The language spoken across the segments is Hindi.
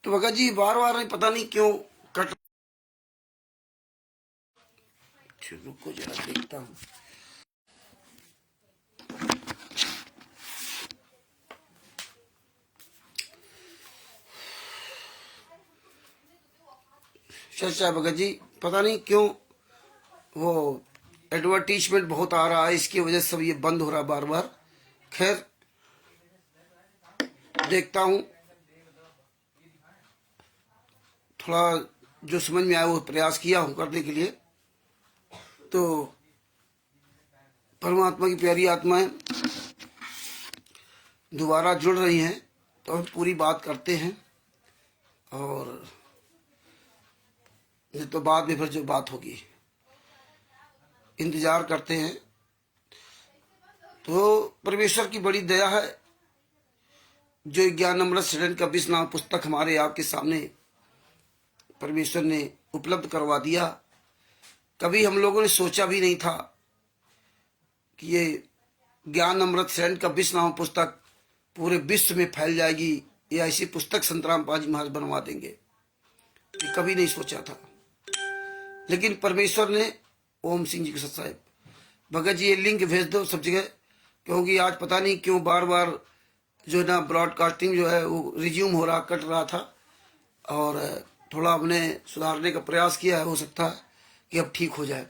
तो भगत जी बार बार पता नहीं क्यों कट। रुको जरा देखता हूँ। अच्छा भगत जी पता नहीं क्यों वो एडवर्टीजमेंट बहुत आ रहा है, इसकी वजह से सब ये बंद हो रहा है बार बार। खैर देखता हूँ, थोड़ा जो समझ में आया वो प्रयास किया हूँ करने के लिए। तो परमात्मा की प्यारी आत्माएं दोबारा जुड़ रही हैं तो हम पूरी बात करते हैं, और नहीं तो बाद में फिर जो बात होगी इंतजार करते हैं। तो परमेश्वर की बड़ी दया है जो ज्ञान अमृत सृजन का 20 नाम पुस्तक हमारे आपके सामने परमेश्वर ने उपलब्ध करवा दिया। कभी हम लोगों ने सोचा भी नहीं था कि ये ज्ञान अमृत सृजन का 20 नाम पुस्तक पूरे विश्व में फैल जाएगी, या ऐसी पुस्तक संत रामपाल जी महाराज बनवा देंगे, ये कभी नहीं सोचा था। लेकिन परमेश्वर ने, ओम सिंह जी के सत साहिब, भगत जी ये लिंक भेज दो सब जगह, क्योंकि आज पता नहीं क्यों बार बार जो है ना ब्रॉडकास्टिंग जो है वो रिज्यूम हो रहा, कट रहा था, और थोड़ा हमने सुधारने का प्रयास किया है, हो सकता है कि अब ठीक हो जाए,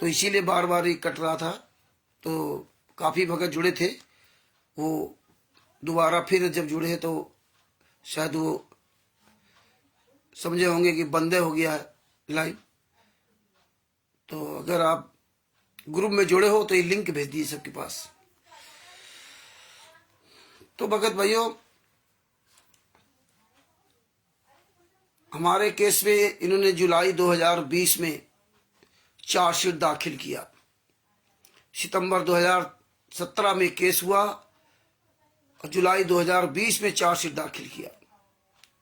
तो इसीलिए बार बार ये कट रहा था। तो काफ़ी भगत जुड़े थे, वो दोबारा फिर जब जुड़े हैं तो शायद वो समझे होंगे कि बंदे हो गया है लाइव। तो अगर आप ग्रुप में जुड़े हो तो ये लिंक भेज दीजिए सबके पास। तो भगत भाइयों, हमारे केस में इन्होंने जुलाई 2020 में चार्जशीट दाखिल किया। सितंबर 2017 में केस हुआ और जुलाई 2020 में चार्जशीट दाखिल किया।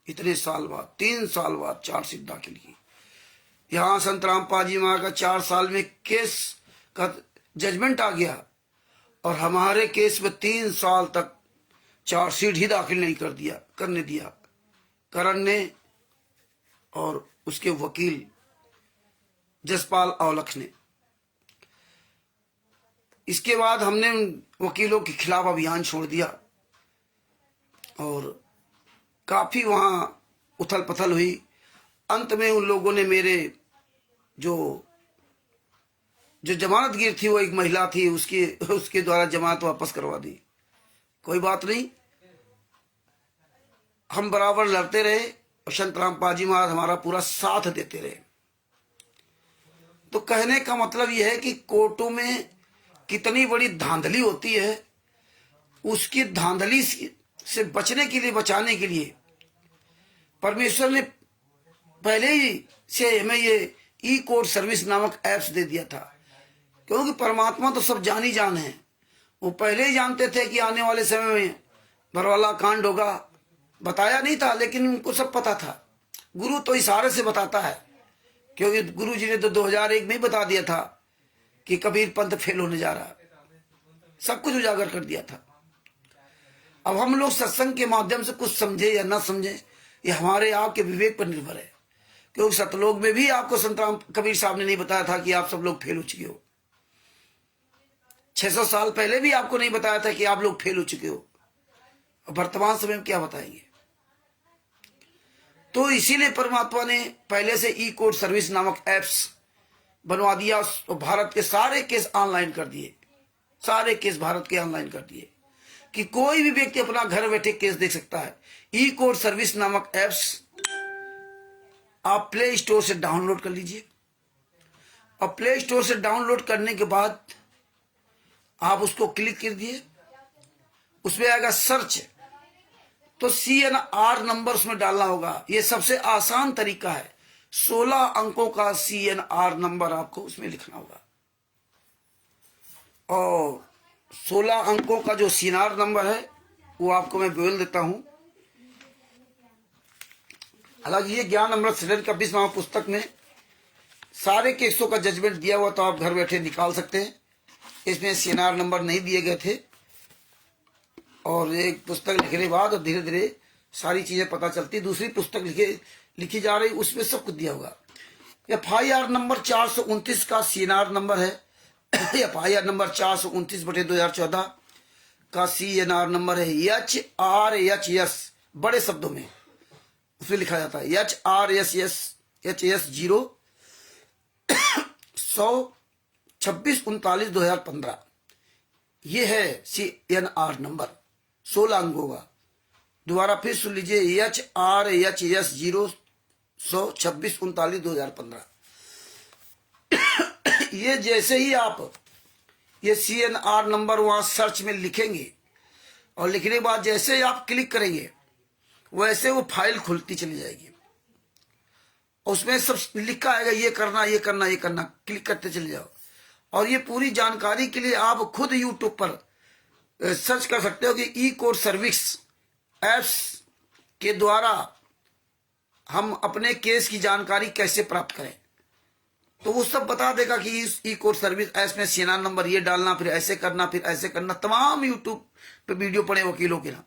इतने साल बाद, 3 साल बाद चार्जशीट दाखिल की। यहाँ संत रामपाल जी महाराज का 4 साल में केस का जजमेंट आ गया, और हमारे केस में 3 साल तक चार्जशीट ही दाखिल नहीं करने दिया करण ने और उसके वकील जसपाल औलख ने। इसके बाद हमने उन वकीलों के खिलाफ अभियान छोड़ दिया, और काफी वहां उथल पथल हुई। अंत में उन लोगों ने मेरे जो जमानतगीर थी, वो एक महिला थी, उसके द्वारा जमानत वापस करवा दी। कोई बात नहीं, हम बराबर लड़ते रहे और संत रामपाल जी महाराज हमारा पूरा साथ देते रहे। तो कहने का मतलब यह है कि कोर्टों में कितनी बड़ी धांधली होती है, उसकी धांधली से बचने के लिए, बचाने के लिए परमेश्वर ने पहले ही से हमें ये ई कोर्ट सर्विस नामक ऐप्स दे दिया था। क्योंकि परमात्मा तो सब जान ही जान है, वो पहले ही जानते थे कि आने वाले समय में बरवाला कांड होगा। बताया नहीं था, लेकिन उनको सब पता था। गुरु तो इशारे से बताता है, क्योंकि गुरु जी ने तो 2001 में ही बता दिया था कि कबीर पंथ फेल होने जा रहा, सब कुछ उजागर कर दिया था। अब हम लोग सत्संग के माध्यम से कुछ समझे या ना समझे, ये हमारे आपके विवेक पर निर्भर है। क्योंकि सतलोक में भी आपको संत राम कबीर साहब ने नहीं बताया था कि आप सब लोग फेल हो चुके हो। 600 साल पहले भी आपको नहीं बताया था कि आप लोग फेल हो चुके हो, और वर्तमान समय में क्या बताएंगे। तो इसीलिए परमात्मा ने पहले से ई कोर्ट सर्विस नामक एप्स बनवा दिया, और भारत के सारे केस ऑनलाइन कर दिए। सारे केस भारत के ऑनलाइन कर दिए कि कोई भी व्यक्ति अपना घर बैठे केस देख सकता है। ई कोर्ट सर्विस नामक एप्स आप प्ले स्टोर से डाउनलोड कर लीजिए, और प्ले स्टोर से डाउनलोड करने के बाद आप उसको क्लिक कर दिए, उसमें आएगा सर्च, तो CNR नंबर उसमें डालना होगा। ये सबसे आसान तरीका है। 16 अंकों का CNR नंबर आपको उसमें लिखना होगा, और 16 अंकों का जो CNR नंबर है वो आपको मैं बोल देता हूं। हालांकि ये ज्ञान अमृत सृजन का 20 नाम पुस्तक में सारे केसों का जजमेंट दिया हुआ, तो आप घर बैठे निकाल सकते हैं। इसमें CNR नंबर नहीं दिए गए थे, और एक पुस्तक लिखने के बाद धीरे धीरे सारी चीजें पता चलती। दूसरी पुस्तक लिखी जा रही, उसमें सब कुछ दिया होगा। FIR नंबर 429 का CNR नंबर है। FIR नंबर 429/2014 का CNR नंबर है HRHS, बड़े शब्दों में उसमें लिखा जाता है HRHS 0/100/26/39/2015। ये है CNR नंबर, 16 अंकों का। दोबारा फिर सुन लीजिए, HRHS 0/100/26/39/2015। ये जैसे ही आप ये CNR नंबर वहां सर्च में लिखेंगे और लिखने के बाद जैसे ही आप क्लिक करेंगे वैसे वो फाइल खुलती चली जाएगी। उसमें सब लिखा आएगा, ये करना ये करना ये करना, क्लिक करते चले जाओ। और ये पूरी जानकारी के लिए आप खुद यूट्यूब पर सर्च कर सकते हो कि ई-कोर्ट सर्विस एप्स के द्वारा हम अपने केस की जानकारी कैसे प्राप्त करें। तो वो सब बता देगा कि इस ई-कोर्ट सर्विस एप्स में CNR नंबर ये डालना, फिर ऐसे करना, फिर ऐसे करना। तमाम यूट्यूब पे वीडियो पड़े वकीलों के ना,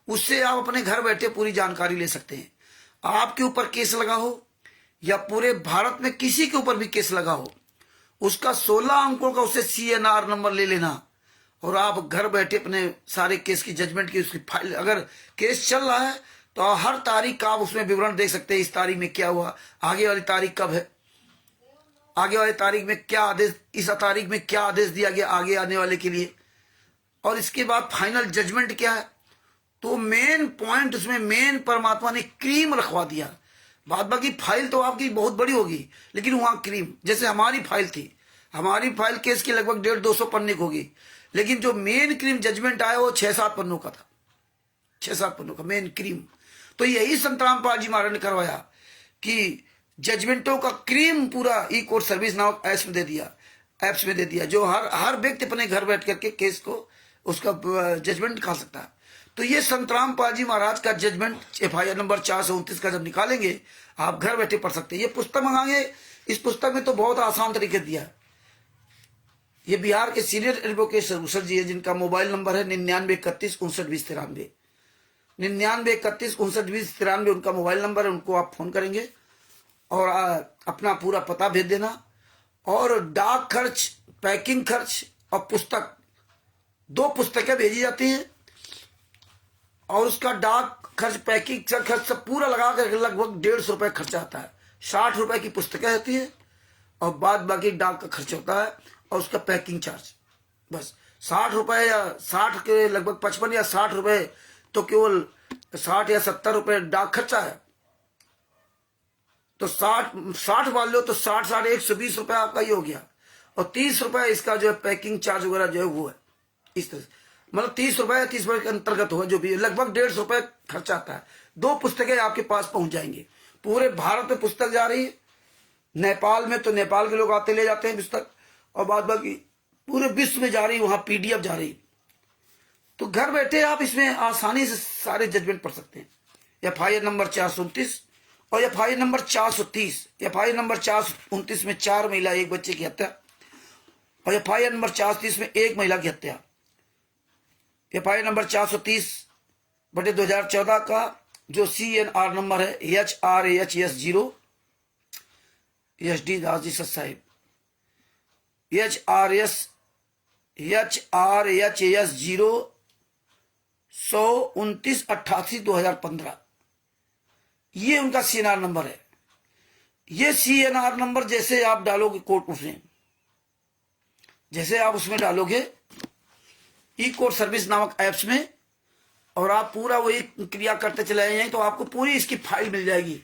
उससे आप अपने घर बैठे पूरी जानकारी ले सकते हैं। आपके ऊपर केस लगा हो या पूरे भारत में किसी के ऊपर भी केस लगा हो, उसका 16 अंकों का उससे CNR नंबर ले लेना और आप घर बैठे अपने सारे केस की जजमेंट की उसकी फाइल, अगर केस चल रहा है तो हर तारीख का आप उसमें विवरण देख सकते हैं। इस तारीख में क्या हुआ, आगे वाली तारीख कब है, आगे वाली तारीख में क्या आदेश, इस तारीख में क्या आदेश दिया गया आगे आने वाले के लिए, और इसके बाद फाइनल जजमेंट क्या है। तो मेन पॉइंट उसमें, मेन परमात्मा ने क्रीम रखवा दिया। बाद बाकी फाइल तो आपकी बहुत बड़ी होगी, लेकिन वहां क्रीम, जैसे हमारी फाइल थी, हमारी फाइल केस की लगभग 150-200 पन्ने की होगी, लेकिन जो मेन क्रीम जजमेंट आया वो 6-7 पन्नों का था, 6-7 पन्नों का मेन क्रीम। तो यही संत रामपाल जी महाराज ने करवाया कि जजमेंटों का क्रीम पूरा ई-कोर्ट सर्विस नामक एप्स में दे दिया, जो हर व्यक्ति अपने घर बैठ करके केस को उसका जजमेंट निकाल सकता है। तो ये संत रामपाल जी महाराज का जजमेंट FIR नंबर 429 का जब निकालेंगे आप घर बैठे पढ़ सकते हैं। ये पुस्तक मंगाएंगे, इस पुस्तक में तो बहुत आसान तरीके दिया है। ये बिहार के सीनियर एडवोकेट सर जी है, जिनका मोबाइल नंबर है 9931592093, 9931592093 उनका मोबाइल नंबर है। उनको आप फोन करेंगे और अपना पूरा पता भेज देना, और डाक खर्च, पैकिंग खर्च और पुस्तक, 2 पुस्तकें भेजी जाती हैं, और उसका डाक खर्च, पैकिंग खर्च सब पूरा लगा कर लगभग 150 रुपए खर्चा आता है। 60 रुपए की पुस्तकें होती है और बाद बाकी डाक का खर्च होता है और उसका पैकिंग चार्ज बस 60 रुपए, या 60 के लगभग 55 या 60 रुपए, तो केवल 60 या 70 रुपए डाक खर्चा है। तो 60 मान लो तो 60 120 रुपए आपका ही हो गया, और 30 रुपए इसका जो है पैकिंग चार्ज वगैरह जो है वो है। इस तरह से मतलब 30 रुपए या 30 रुपए के अंतर्गत होगा, जो भी लगभग 150 रुपए खर्चा आता है। 2 पुस्तकें आपके पास पहुंच जाएंगे। पूरे भारत में पुस्तक जा रही है, नेपाल में तो नेपाल के लोग आते ले जाते हैं पुस्तक, और बाद बाकी पूरे विश्व में जा रही, वहां PDF जा रही। तो घर बैठे आप इसमें आसानी से सारे जजमेंट पढ़ सकते हैं। FIR नंबर 429 और FIR नंबर 430। FIR नंबर 429 में 4 महिला 1 बच्चे की हत्या, और FIR नंबर 430 में 1 महिला की हत्या। FIR नंबर 430/2014 का जो CNR नंबर है HRHS 0 SD Das ji Sahib, HRHS 0/129/88/2015, ये उनका CNR नंबर है। ये CNR नंबर जैसे आप डालोगे कोर्ट में, जैसे आप उसमें डालोगे ई-कोर्ट सर्विस नामक एप्स में, और आप पूरा वही क्रिया करते चले जाएंगे, तो आपको पूरी इसकी फाइल मिल जाएगी,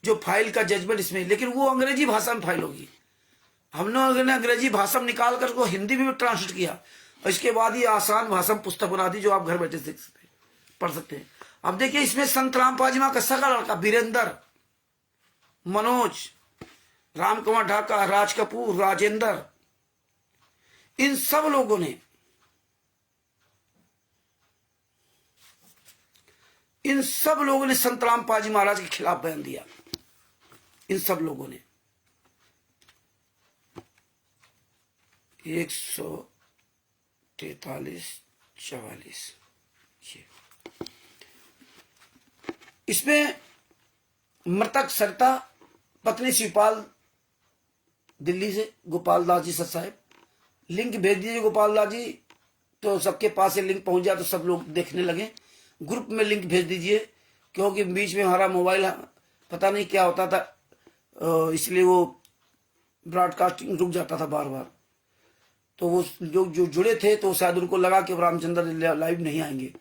जो फाइल का जजमेंट इसमें, लेकिन वो अंग्रेजी भाषा में फाइल होगी। हमने अंग्रेजी भाषा में निकाल कर उसको हिंदी में ट्रांसलेट किया, और इसके बाद ये आसान भाषा में पुस्तक बना दी, जो आप घर बैठे देख सकते हैं, पढ़ सकते हैं। अब देखिए इसमें संत रामपाल जी का सगा लड़का वीरेंद्र, मनोज, राम कुमार ढाका, राज कपूर, राजेंद्र, इन सब लोगों ने संत रामपाल जी महाराज के खिलाफ बयान दिया। इन सब लोगों ने 143-44, इसमें मृतक सरिता पत्नी शिवपाल दिल्ली से गोपाल दास जी सर साहब, लिंक भेज दीजिए गोपाल दास जी, तो सबके पास से लिंक पहुंच जाए तो सब लोग देखने लगे। ग्रुप में लिंक भेज दीजिए, क्योंकि बीच में हमारा मोबाइल पता नहीं क्या होता था, इसलिए वो ब्रॉडकास्टिंग रुक जाता था बार बार। तो वो लोग जो जुड़े थे तो शायद उनको लगा कि रामचंद्र लाइव नहीं आएंगे,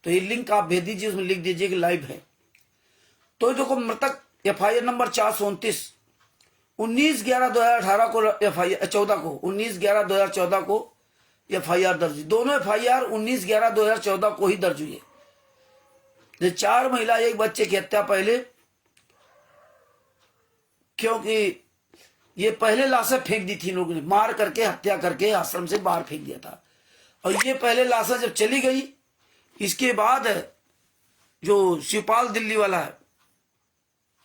तो ये लिंक आप भेज दीजिए, उसमें लिख दीजिए कि लाइव है। तो देखो मृतक FIR नंबर 429 19/11/2018 को FIR 14 को 19/11/2014 को FIR दर्ज हुई। दोनों FIR 19/11/2014 को ही दर्ज हुई है। 4 महिला 1 बच्चे की हत्या पहले, क्योंकि ये पहले लाशें फेंक दी थी लोगों ने, मार करके हत्या करके आश्रम से बाहर फेंक दिया था। और ये पहले लाशें जब चली गई, इसके बाद जो शिवपाल दिल्ली वाला है,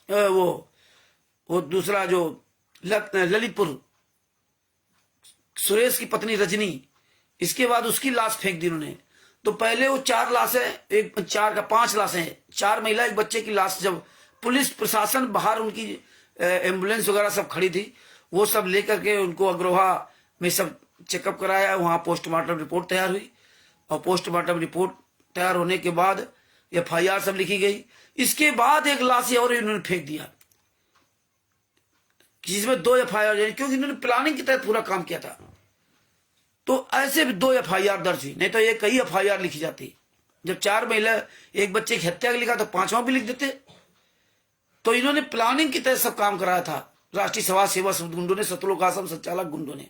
वो दूसरा जो ललितपुर सुरेश की पत्नी रजनी, इसके बाद उसकी लाश फेंक दी उन्होंने। तो पहले वो 4 लाशें, 5 लाशें, 4 महिला 1 बच्चे की लाश, जब पुलिस प्रशासन बाहर, उनकी एम्बुलेंस वगैरह सब खड़ी थी, वो सब लेकर के उनको अग्रोहा में सब चेकअप कराया। वहां पोस्टमार्टम रिपोर्ट तैयार हुई, और पोस्टमार्टम रिपोर्ट तैयार होने के बाद FIR सब लिखी गई। इसके बाद एक लाश और इन्होंने फेंक दिया, जिसमें 2 FIR, क्योंकि इन्होंने प्लानिंग के तहत पूरा काम किया था। तो ऐसे भी 2 FIR दर्ज हुई, नहीं तो ये कई FIR लिखी जाती। जब 4 महिला 1 बच्चे की हत्या का लिखा तो 5वां भी लिख देते। तो इन्होंने प्लानिंग के तहत सब काम कराया था, राष्ट्रीय समाज सेवा गुंडों ने, सतलोक आश्रम संचालक गुंडों ने।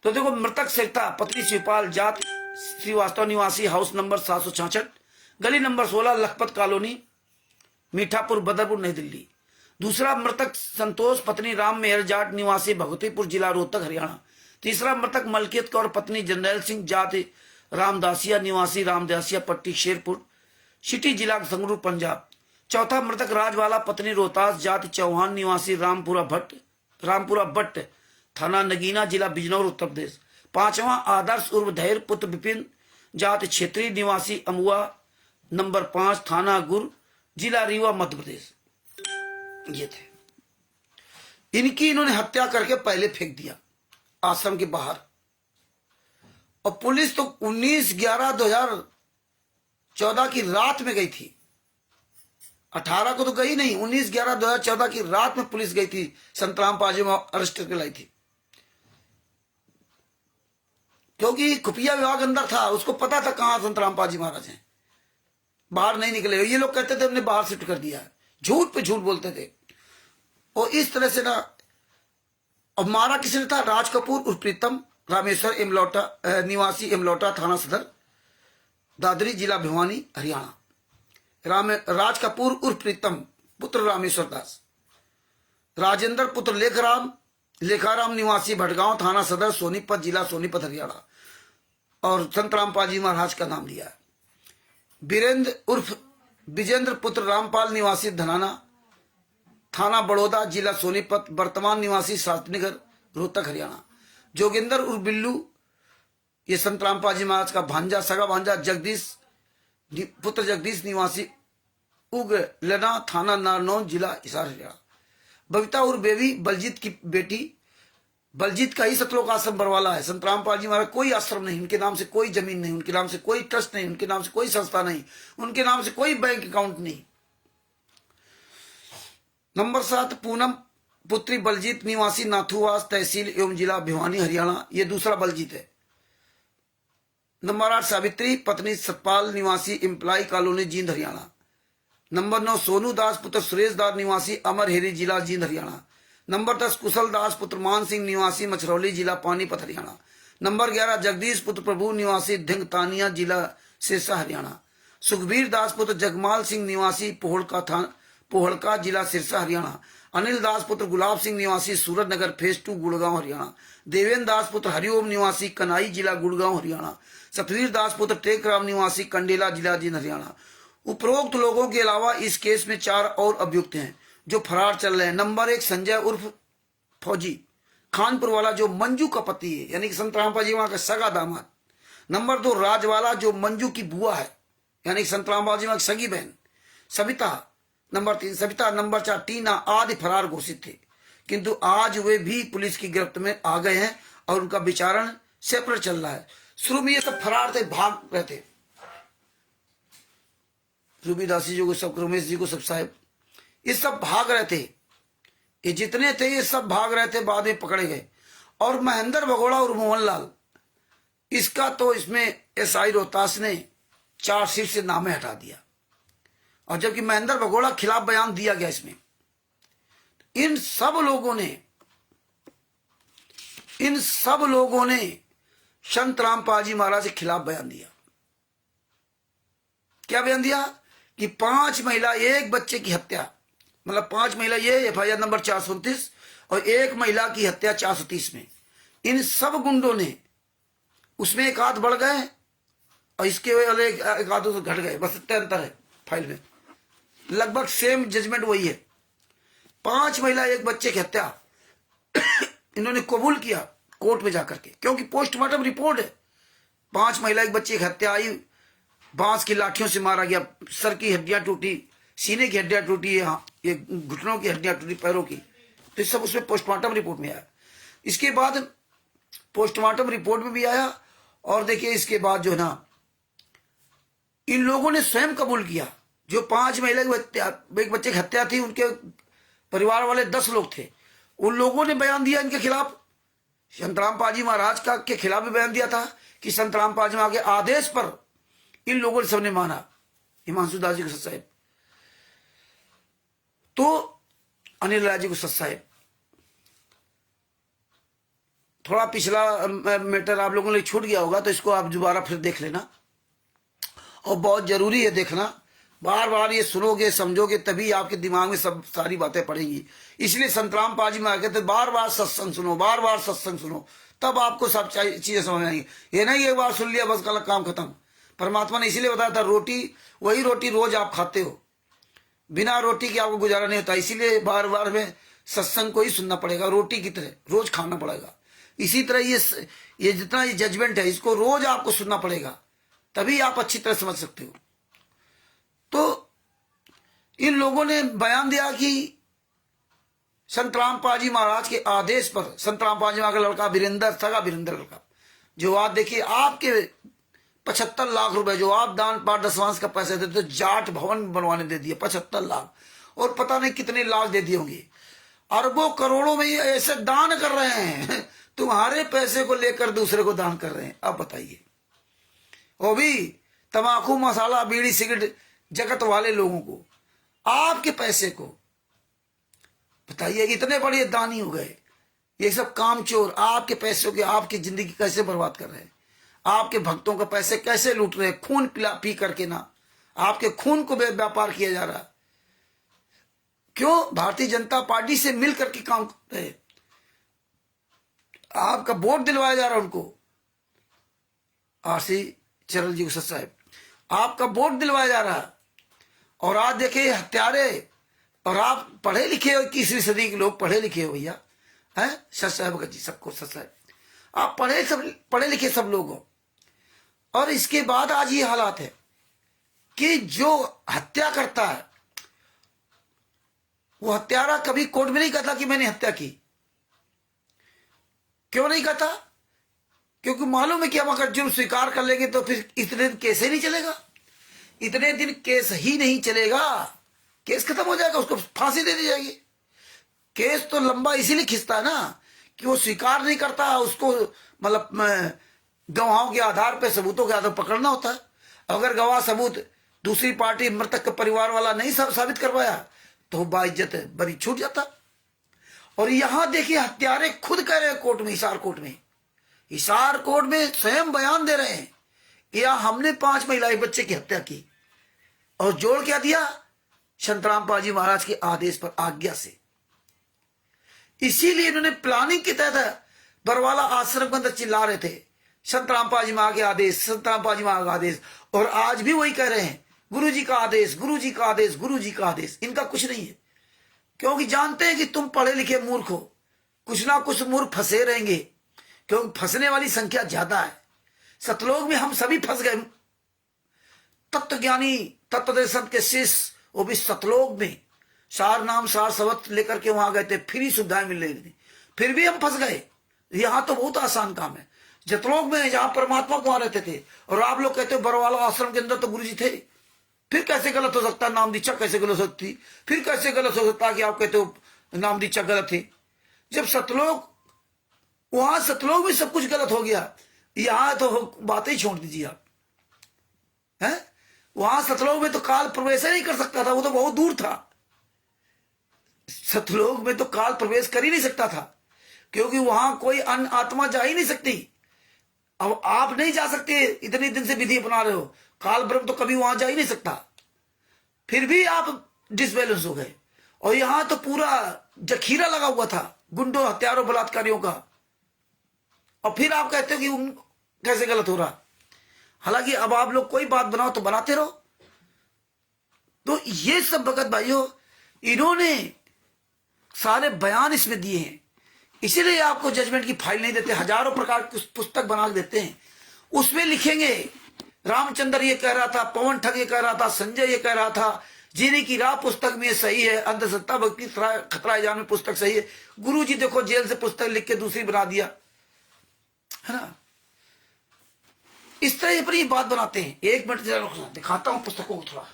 तो देखो मृतक सरिता पत्नी शिवपाल, जात श्रीवास्तव, निवासी हाउस नंबर 766, गली नंबर 16, लखपत कॉलोनी, मीठापुर, बदरपुर, नई दिल्ली। दूसरा मृतक संतोष पत्नी राम मेहर जाट, निवासी भगवतीपुर जिला रोहतक हरियाणा। तीसरा मृतक मलकियत कौर पत्नी जनरल सिंह जात रामदासिया, निवासी रामदासिया पट्टी, शेरपुर सिटी, जिला संगरूर, पंजाब। चौथा मृतक राजवाला पत्नी रोहतास, जात चौहान, निवासी रामपुरा भट्ट, थाना नगीना, जिला बिजनौर, उत्तर प्रदेश। 5वां आदर्श उर्फ धैर्य पुत्र विपिन, जात क्षेत्रीय, निवासी अमुआ नंबर 5, थाना गुर, जिला रीवा, मध्य प्रदेश। ये थे इनकी, इन्होंने हत्या करके पहले फेंक दिया आश्रम के बाहर। और पुलिस तो 19/11/2014 की रात में गई थी, 18 को तो गई नहीं, 19/11/2014 की रात में पुलिस गई थी, संतराम पाजी में अरेस्ट करके लाई थी। क्योंकि खुफिया विभाग अंदर था, उसको पता था कहां संतराम पाजी महाराज हैं, बाहर नहीं निकले। ये लोग कहते थे हमने बाहर शिफ्ट कर दिया है, झूठ पे झूठ बोलते थे। और इस तरह से ना, अब मारा किसने था? राज कपूर उर्फ प्रीतम, रामेश्वर इमलौटा, निवासी इमलौटा, थाना सदर, दादरी, जिला भिवानी, हरियाणा। राज कपूर उर्फ प्रीतम पुत्र रामेश्वर दास, राजेंद्र पुत्र लेखाराम, निवासी भटगांव, थाना सदर, सोनीपत, जिला सोनीपत, हरियाणा। और संतराम पाजी महाराज का नाम लिया है। वीरेंद्र उर्फ विजेंद्र पुत्र रामपाल, निवासी धनाना, थाना बड़ौदा, जिला सोनीपत, वर्तमान निवासी शास्त्रीनगर, रोहतक, हरियाणा। जोगिंदर उर्फ बिल्लू, ये संतराम पाजी महाराज का भांजा, सगा भांजा, पुत्र जगदीश, निवासी उगलना, थाना नारनौल, जिला हिसार, हरियाणा। बबीता उर्फ बेबी, बलजीत की बेटी, बलजीत का ही सतलोक आश्रम बरवाला है। संतराम पाजी महाराज कोई आश्रम नहीं, उनके नाम से कोई जमीन नहीं, उनके नाम से कोई ट्रस्ट नहीं, उनके नाम से कोई संस्था नहीं, उनके नाम से कोई बैंक अकाउंट नहीं। नंबर 7 पूनम पुत्री बलजीत, निवासी नाथुवास, तहसील एवं जिला भिवानी, हरियाणा। ये दूसरा बलजीत है। नंबर 8 सावित्री पत्नी सतपाल, निवासी employee colony, Jind, Haryana. Number 9 Sonu Das पुत्र सुरेश दास, निवासी अमरहेरी, जिला जींद, हरियाणा। नंबर 10 कुशल दास पुत्र मान सिंह, निवासी मछरौली, जिला पानीपत, हरियाणा। नंबर 11 जगदीश पुत्र प्रभु, निवासी धिंगतानिया, जिला सिरसा, हरियाणा। सुखबीर दास पुत्र जगमाल सिंह, निवासी पोहड़का, जिला सिरसा, हरियाणा। अनिल दास पुत्र गुलाब सिंह, निवासी सूरत नगर, फेज 2, गुड़गांव, हरियाणा। देवेंद्र दास पुत्र हरिओम, निवासी कनाई, जिला गुड़गांव, हरियाणा। सतवीर दास पुत्र टेकराम, निवासी कंडेला, जिला जींद, हरियाणा। उपरोक्त लोगों के अलावा इस केस में 4 और अभियुक्त हैं जो फरार चल रहे हैं। नंबर 1 संजय उर्फ फौजी, खानपुर वाला, जो मंजू का पति है, यानी कि संतराम पाजी वहां का सगा दामाद। नंबर 2 राजवाला, जो मंजू की बुआ है, यानी कि संतराम पाजी वहां की सगी बहन। सविता नंबर 3, सविता नंबर 4, टीना आदि फरार घोषित थे, किंतु आज वे भी पुलिस की गिरफ्त में आ गए हैं और उनका विचारण सेपरेट चल रहा है। शुरू में ये सब फरार थे, भाग रहे थे, रूबीदासी जी को सब, रमेश जी को सब साहब, ये सब भाग रहे थे, ये जितने थे ये सब भाग रहे थे, बाद में पकड़े गए। और महेंद्र भगोड़ा और मोहनलाल, इसका तो इसमें एसआई रोहतास ने चार्जशीट से नामे हटा दिया, और जबकि महेंद्र भगोड़ा खिलाफ बयान दिया गया इसमें। इन सब लोगों ने संत रामपाल महाराज के खिलाफ बयान दिया। क्या बयान दिया कि 5 महिला 1 बच्चे की हत्या, मतलब 5 महिला, ये एफआईआर नंबर 429, और 1 महिला की हत्या 430 में। इन सब गुंडों ने, उसमें एक आध बढ़ गए और इसके एक आधों से घट गए, बस इतना अंतर है फाइल में, लगभग सेम जजमेंट वही है। 5 महिला 1 बच्चे की हत्या इन्होंने कबूल किया कोर्ट में जाकर के, क्योंकि पोस्टमार्टम रिपोर्ट है। 5 महिला 1 बच्चे की हत्या आई, बांस की लाठियों से मारा गया, सर की हड्डियां टूटी, सीने की हड्डियां टूटी, ये घुटनों की हड्डियां टूटी, पैरों की, तो सब उसमें पोस्टमार्टम रिपोर्ट में आया। इसके बाद पोस्टमार्टम रिपोर्ट में भी आया, और देखिए इसके बाद जो है ना, इन लोगों ने स्वयं कबूल किया। जो 5 महिला की 1 बच्चे की हत्या थी, उनके परिवार वाले 10 लोग थे, उन लोगों ने बयान दिया इनके खिलाफ। संत रामपाल जी महाराज का के खिलाफ भी बयान दिया था कि संत रामपाल जी महाराज के आदेश पर इन लोगों ने सबने माना, हिमांशु दास जी को सच साहेब, तो अनिल राय जी को सच साहेब। थोड़ा पिछला मैटर आप लोगों ने छूट गया होगा, तो इसको आप दोबारा फिर देख लेना, और बहुत जरूरी है देखना। बार बार ये सुनोगे समझोगे तभी आपके दिमाग में सब सारी बातें पड़ेंगी। इसलिए संत रामपाल जी महाराज कहते बार बार सत्संग सुनो, बार बार सत्संग सुनो, तब आपको सब चीजें समझ आएंगी। ये नहीं एक बार सुन लिया बस गलत काम खत्म। परमात्मा ने इसीलिए बताया था, रोटी वही रोटी रोज आप खाते हो, बिना रोटी के आपको गुजारा नहीं होता, इसीलिए बार बार में सत्संग को ही सुनना पड़ेगा, रोटी की तरह रोज खाना पड़ेगा। इसी तरह ये जितना ये जजमेंट है, इसको रोज आपको सुनना पड़ेगा, तभी आप अच्छी तरह समझ सकते हो। तो इन लोगों ने बयान दिया कि संत रामपाल जी महाराज के आदेश पर, संत रामपाल जी महाराज का लड़का वीरेंद्र, सगा वीरेंद्र लड़का, जो आज देखिए आपके 75 लाख रुपए जो आप दान पाठ दशवांश का पैसा देते, तो जाट भवन बनवाने दे दिए 75 लाख, और पता नहीं कितने लाख दे दिए होंगे, अरबों करोड़ों में ये ऐसे दान कर रहे हैं। तुम्हारे पैसे को लेकर दूसरे को दान कर रहे हैं। अब बताइए, वो भी तंबाकू मसाला बीड़ी सिगरेट जगत वाले लोगों को, आपके पैसे को, बताइए इतने बड़े दानी हो गए। ये सब कामचोर आपके पैसों के, आपकी जिंदगी कैसे बर्बाद कर रहे हैं, आपके भक्तों का पैसे कैसे लूट रहे हैं, खून पिला पी करके ना, आपके खून को व्यापार किया जा रहा। क्यों? भारतीय जनता पार्टी से मिल करके काम कर रहे हैं, आपका वोट दिलवाया जा रहा है उनको, आरसी चरण जी को सच साहब, आपका वोट दिलवाया जा रहा है। और आज देखिए हत्यारे, और आप पढ़े लिखे हो, 21वीं सदी के लोग पढ़े लिखे हो भैया, हैं सच साहब जी, सबको सच साहब, आप पढ़े लिखे सब लोग हो। और इसके बाद आज ये हालात है कि जो हत्या करता है, वो हत्यारा कभी कोर्ट में नहीं कहता कि मैंने हत्या की। क्यों नहीं कहता? क्योंकि मालूम है कि हम अगर जुर्म स्वीकार कर लेंगे तो फिर इतने दिन केस ही नहीं चलेगा, इतने दिन केस ही नहीं चलेगा, केस खत्म हो जाएगा, उसको फांसी दे दी जाएगी। केस तो लंबा इसीलिए खिंचता है ना कि वो स्वीकार नहीं करता, उसको मतलब गवाहों के आधार पे, सबूतों के आधार पकड़ना होता है। अगर गवाह सबूत दूसरी पार्टी, मृतक का परिवार वाला नहीं साबित कर पाया तो बाइज्जत बरी छूट जाता। और यहां देखिए हत्यारे खुद कह रहे हैं कोर्ट में, हिसार कोर्ट में स्वयं बयान दे रहे हैं कि हमने 5 महिला बच्चे की हत्या की, और जोड़ क्या दिया? संत रामपाल जी महाराज के आदेश पर, आज्ञा से। इसीलिए इन्होंने प्लानिंग के तहत बरवाला आश्रम के अंदर चिल्ला रहे थे, संत रामपाल जी महाराज के आदेश, संत रामपाल जी महाराज का आदेश। और आज भी वही कह रहे हैं, गुरु जी का आदेश, गुरु जी का आदेश, गुरु जी का आदेश। इनका कुछ नहीं है, क्योंकि जानते हैं कि तुम पढ़े लिखे मूर्ख हो, कुछ ना कुछ मूर्ख फंसे रहेंगे, क्योंकि फंसने वाली संख्या ज्यादा है। सतलोक में हम सभी फंस गए, तत्वज्ञानी तत्वदर्शी संत के शिष्य वो भी सतलोक में। सार नाम सार शब्द लेकर के वहां गए थे, फ्री सुविधाएं मिल रही थी, फिर भी हम फंस गए। यहाँ तो बहुत आसान काम है, जतलोक में जहां परमात्मा कुमार रहते थे, और आप लोग कहते हो बरवाला आश्रम के अंदर तो गुरु जी थे। फिर कैसे गलत हो सकता, नाम दीक्षा कैसे गलत हो सकती, फिर कैसे गलत हो सकता कि आप कहते हो नाम दीक्षा गलत थी, जब सतलोक, वहां सतलोक में सब कुछ गलत हो गया, यहां तो बातें ही छोड़ दीजिए आप। है वहां सतलोक में तो काल प्रवेश ही नहीं कर सकता था, वो तो बहुत दूर था। सतलोक में तो काल प्रवेश कर ही नहीं सकता था, क्योंकि वहां कोई अन्य आत्मा जा ही नहीं सकती। अब आप नहीं जा सकते, इतने दिन से विधि अपना रहे हो, काल ब्रह्म तो कभी वहां जा ही नहीं सकता, फिर भी आप डिसबैलेंस हो गए। और यहां तो पूरा जखीरा लगा हुआ था गुंडों, हत्यारों, बलात्कारियों का, और फिर आप कहते हो कि कैसे गलत हो रहा। हालांकि अब आप लोग कोई बात बनाओ तो बनाते रहो। तो ये सब भगत भाइयों, इन्होंने सारे बयान इसमें दिए हैं, इसीलिए आपको जजमेंट की फाइल नहीं देते, हजारों प्रकार की पुस्तक बना देते हैं, उसमें लिखेंगे रामचंद्र ये कह रहा था, पवन ठग ये कह रहा था, संजय ये कह रहा था, जीने की राह पुस्तक में सही है, अंधश्रद्धा भक्ति खतरा जान में पुस्तक सही है। गुरु जी देखो जेल से पुस्तक लिख के दूसरी बना दिया, है ना। इस तरह पर ये बात बनाते हैं। एक मिनट जरा रुकना, दिखाता हूं पुस्तकों को थोड़ा।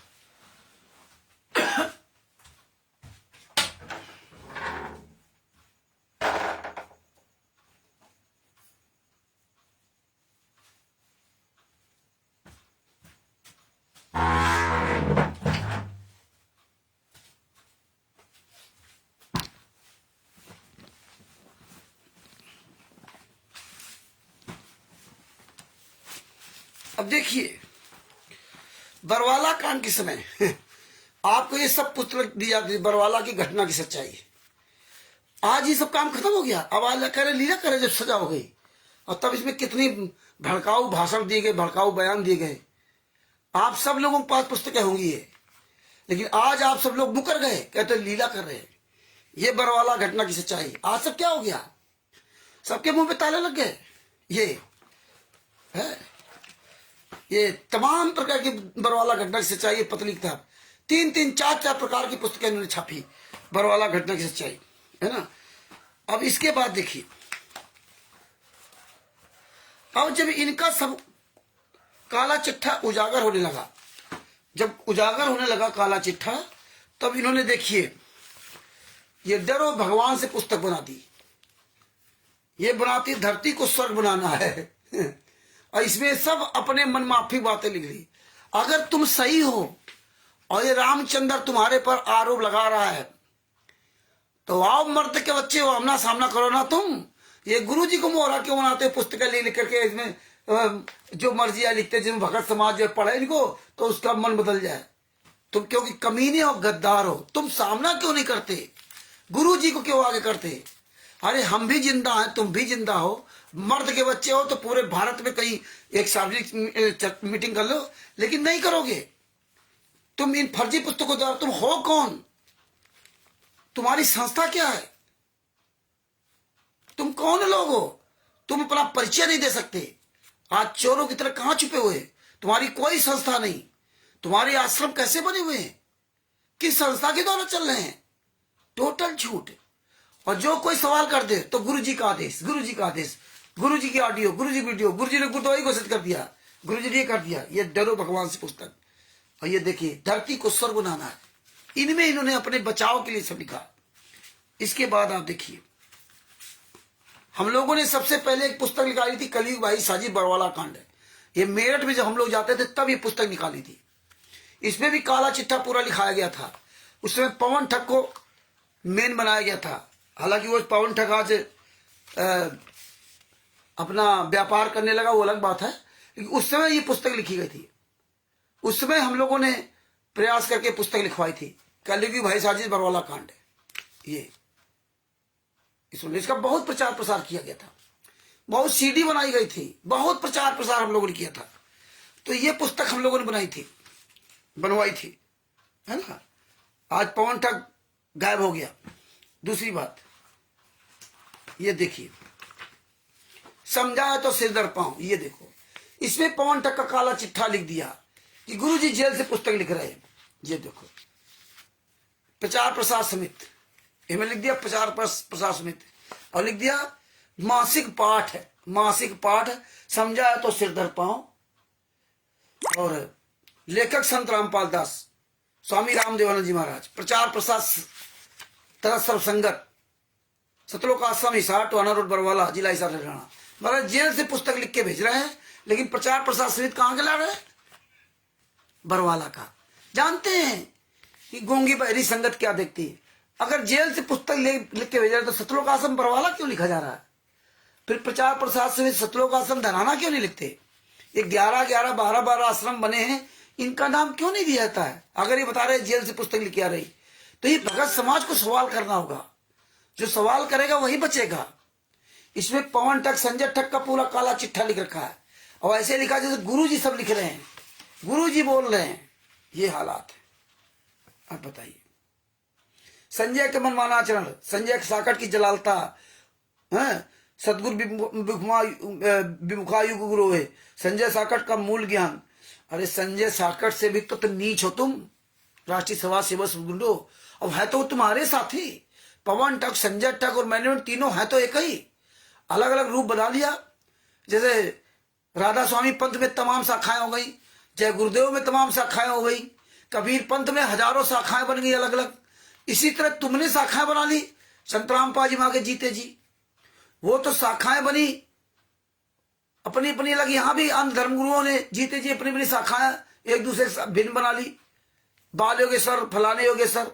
अब देखिए, बरवाला कांड के समय आपको ये सब पुस्तक दी जाती है, बरवाला की घटना की सच्चाई। आज ये सब काम खत्म हो गया, अब आज करे लीला करे जब सजा हो गई, और तब इसमें कितनी भड़काऊ भाषण दिए गए, भड़काऊ बयान दिए गए। आप सब लोगों के पास पुस्तकें होंगी ये, लेकिन आज आप सब लोग मुकर गए, कहते लीला कर रहे हैं। ये बरवाला घटना की सच्चाई। आज सब क्या हो गया, सबके मुंह पे ताले लग गए। ये है, ये तमाम प्रकार की बरवाला घटना की सच्चाई, पतली किताब, 3-3, 4-4 प्रकार की पुस्तकें इन्होंने छापी, बरवाला घटना की सच्चाई, है ना। अब इसके बाद देखिए, अब जब इनका सब काला चिट्ठा उजागर होने लगा, जब उजागर होने लगा काला चिट्ठा, तब इन्होंने देखिए ये डरो भगवान से पुस्तक बना दी। ये बनाती धरती को स्वर्ग बनाना है और इसमें सब अपने मन माफी बातें लिख ली। अगर तुम सही हो और ये रामचंद्र तुम्हारे पर आरोप लगा रहा है, तो आओ मर्द के बच्चे हो, आमना सामना करो ना तुम। ये गुरु जी को मोहरा क्यों बनाते, पुस्तकें लिख करके इसमें जो मर्जी है लिखते, जिसमें भगत समाज जो पढ़े इनको तो उसका मन बदल जाए। तुम क्योंकि कमीने हो, गद्दार हो, तुम सामना क्यों नहीं करते, गुरु जी को क्यों आगे करते। अरे हम भी जिंदा हैं, तुम भी जिंदा हो, मर्द के बच्चे हो, तो पूरे भारत में कहीं एक सार्वजनिक मीटिंग कर लो, लेकिन नहीं करोगे। तुम इन फर्जी पुस्तकों द्वारा, तुम हो कौन, तुम्हारी संस्था क्या है, तुम कौन लोग हो, तुम अपना परिचय नहीं दे सकते। आज चोरों की तरह कहां छुपे हुए, तुम्हारी कोई संस्था नहीं, तुम्हारे आश्रम कैसे बने हुए हैं, किस संस्था के द्वारा चल रहे हैं, टोटल झूठ। और जो कोई सवाल कर दे तो गुरु जी का आदेश, गुरु जी का आदेश, गुरु जी की ऑडियो, गुरु जी की वीडियो, गुरु जी ने गुरुद्वारा घोषित कर दिया, गुरु जी ने कर दिया। ये डरो भगवान से पुस्तक, और ये देखिए धरती को स्वर्ग बनाना है, इनमें इन्होंने अपने बचाव के लिए सब लिखा। इसके बाद आप देखिए, हम लोगों ने सबसे पहले एक पुस्तक निकाली थी, कलयुग भाई साजी बरवाला कांड। ये मेरठ में जब हम लोग जाते थे तब ये पुस्तक निकाली थी। इसमें भी काला चिट्ठा पूरा लिखाया गया था। उसमें पवन ठग को मेन बनाया गया था। हालांकि वो पवन ठग आज अपना व्यापार करने लगा, वो अलग बात है, लेकिन उस समय ये पुस्तक लिखी गई थी। उस समय हम लोगों ने प्रयास करके पुस्तक लिखवाई थी, कलयुगी भाई साजिश बरवाला कांड। ये इसका बहुत प्रचार प्रसार किया गया था, बहुत सीडी बनाई गई थी, बहुत प्रचार प्रसार हम लोगों ने किया था। तो ये पुस्तक हम लोगों ने बनवाई थी, है ना। आज पवन ठग गायब हो गया। दूसरी बात ये देखिए, समझाया तो सिर दर पाऊं। ये देखो, इसमें पवन ठग का काला चिट्ठा लिख दिया कि गुरुजी जेल से पुस्तक लिख रहे हैं। ये देखो, प्रचार प्रसार समिति, इनमें लिख दिया प्रचार प्रसार समिति, और लिख दिया मासिक पाठ है, मासिक पाठ समझा है तो सिर धर पाओ। और लेखक संत रामपाल दास, स्वामी रामदेवानंद जी महाराज, प्रचार प्रसार तथा सर्वसंगत, सतलोक आश्रम हिसार, टोहाना रोड, बरवाला, जिला हिसार, हरियाणा। महाराज जेल से पुस्तक लिख के भेज रहे हैं, लेकिन प्रचार प्रसार समिति कहाँ के ला रहे हैं? बरवाला का। जानते हैं कि गूंगी बहरी संगत क्या देखती है? अगर जेल से पुस्तक लिख के भेज रहे हैं तो सतलोक आश्रम बरवाला क्यों लिखा जा रहा है? फिर प्रचार प्रसार समिति सतलोक आश्रम धनाना क्यों नहीं लिखते? ये 11-11, 12-12 आश्रम बने हैं, इनका नाम क्यों नहीं दिया जाता है? अगर ये बता रहे जेल से पुस्तक लिख के आ रही, तो ये भगत समाज को सवाल करना होगा। जो सवाल करेगा वही बचेगा। इसमें पवन ठग, संजय ठग का पूरा काला चिट्ठा लिख रखा है, और ऐसे लिखा जैसे गुरु जी सब लिख रहे हैं, गुरु जी बोल रहे हैं। ये हालात है। अब बताइए, संजय के मनमाना आचरण, संजय साकट की जलालता है, सदगुरु विमुखायु गुरु है, संजय साकट का मूल ज्ञान। अरे संजय साकट से भी तो नीच हो तुम, राष्ट्रीय सभा सेवा गुंडो। अब है तो तुम्हारे साथी पवन ठग, संजय ठग और मैनेजमेंट, तीनों है तो एक ही, अलग अलग रूप बना लिया। जैसे राधा स्वामी पंथ में तमाम शाखाएं हो गई, जय गुरुदेव में तमाम शाखाएं हो गई, कबीर पंथ में हजारों शाखाएं बन गई अलग अलग। इसी तरह तुमने शाखाएं बना ली, संत रामपाल जी मांगे जीते जी, वो तो शाखाएं बनी अपनी अपनी अलग। यहां भी अन्य धर्मगुरुओं ने जीते जी अपनी अपनी शाखाएं एक दूसरे से भिन्न बना ली, बाल योगेश्वर, फलाने योगेश्वर।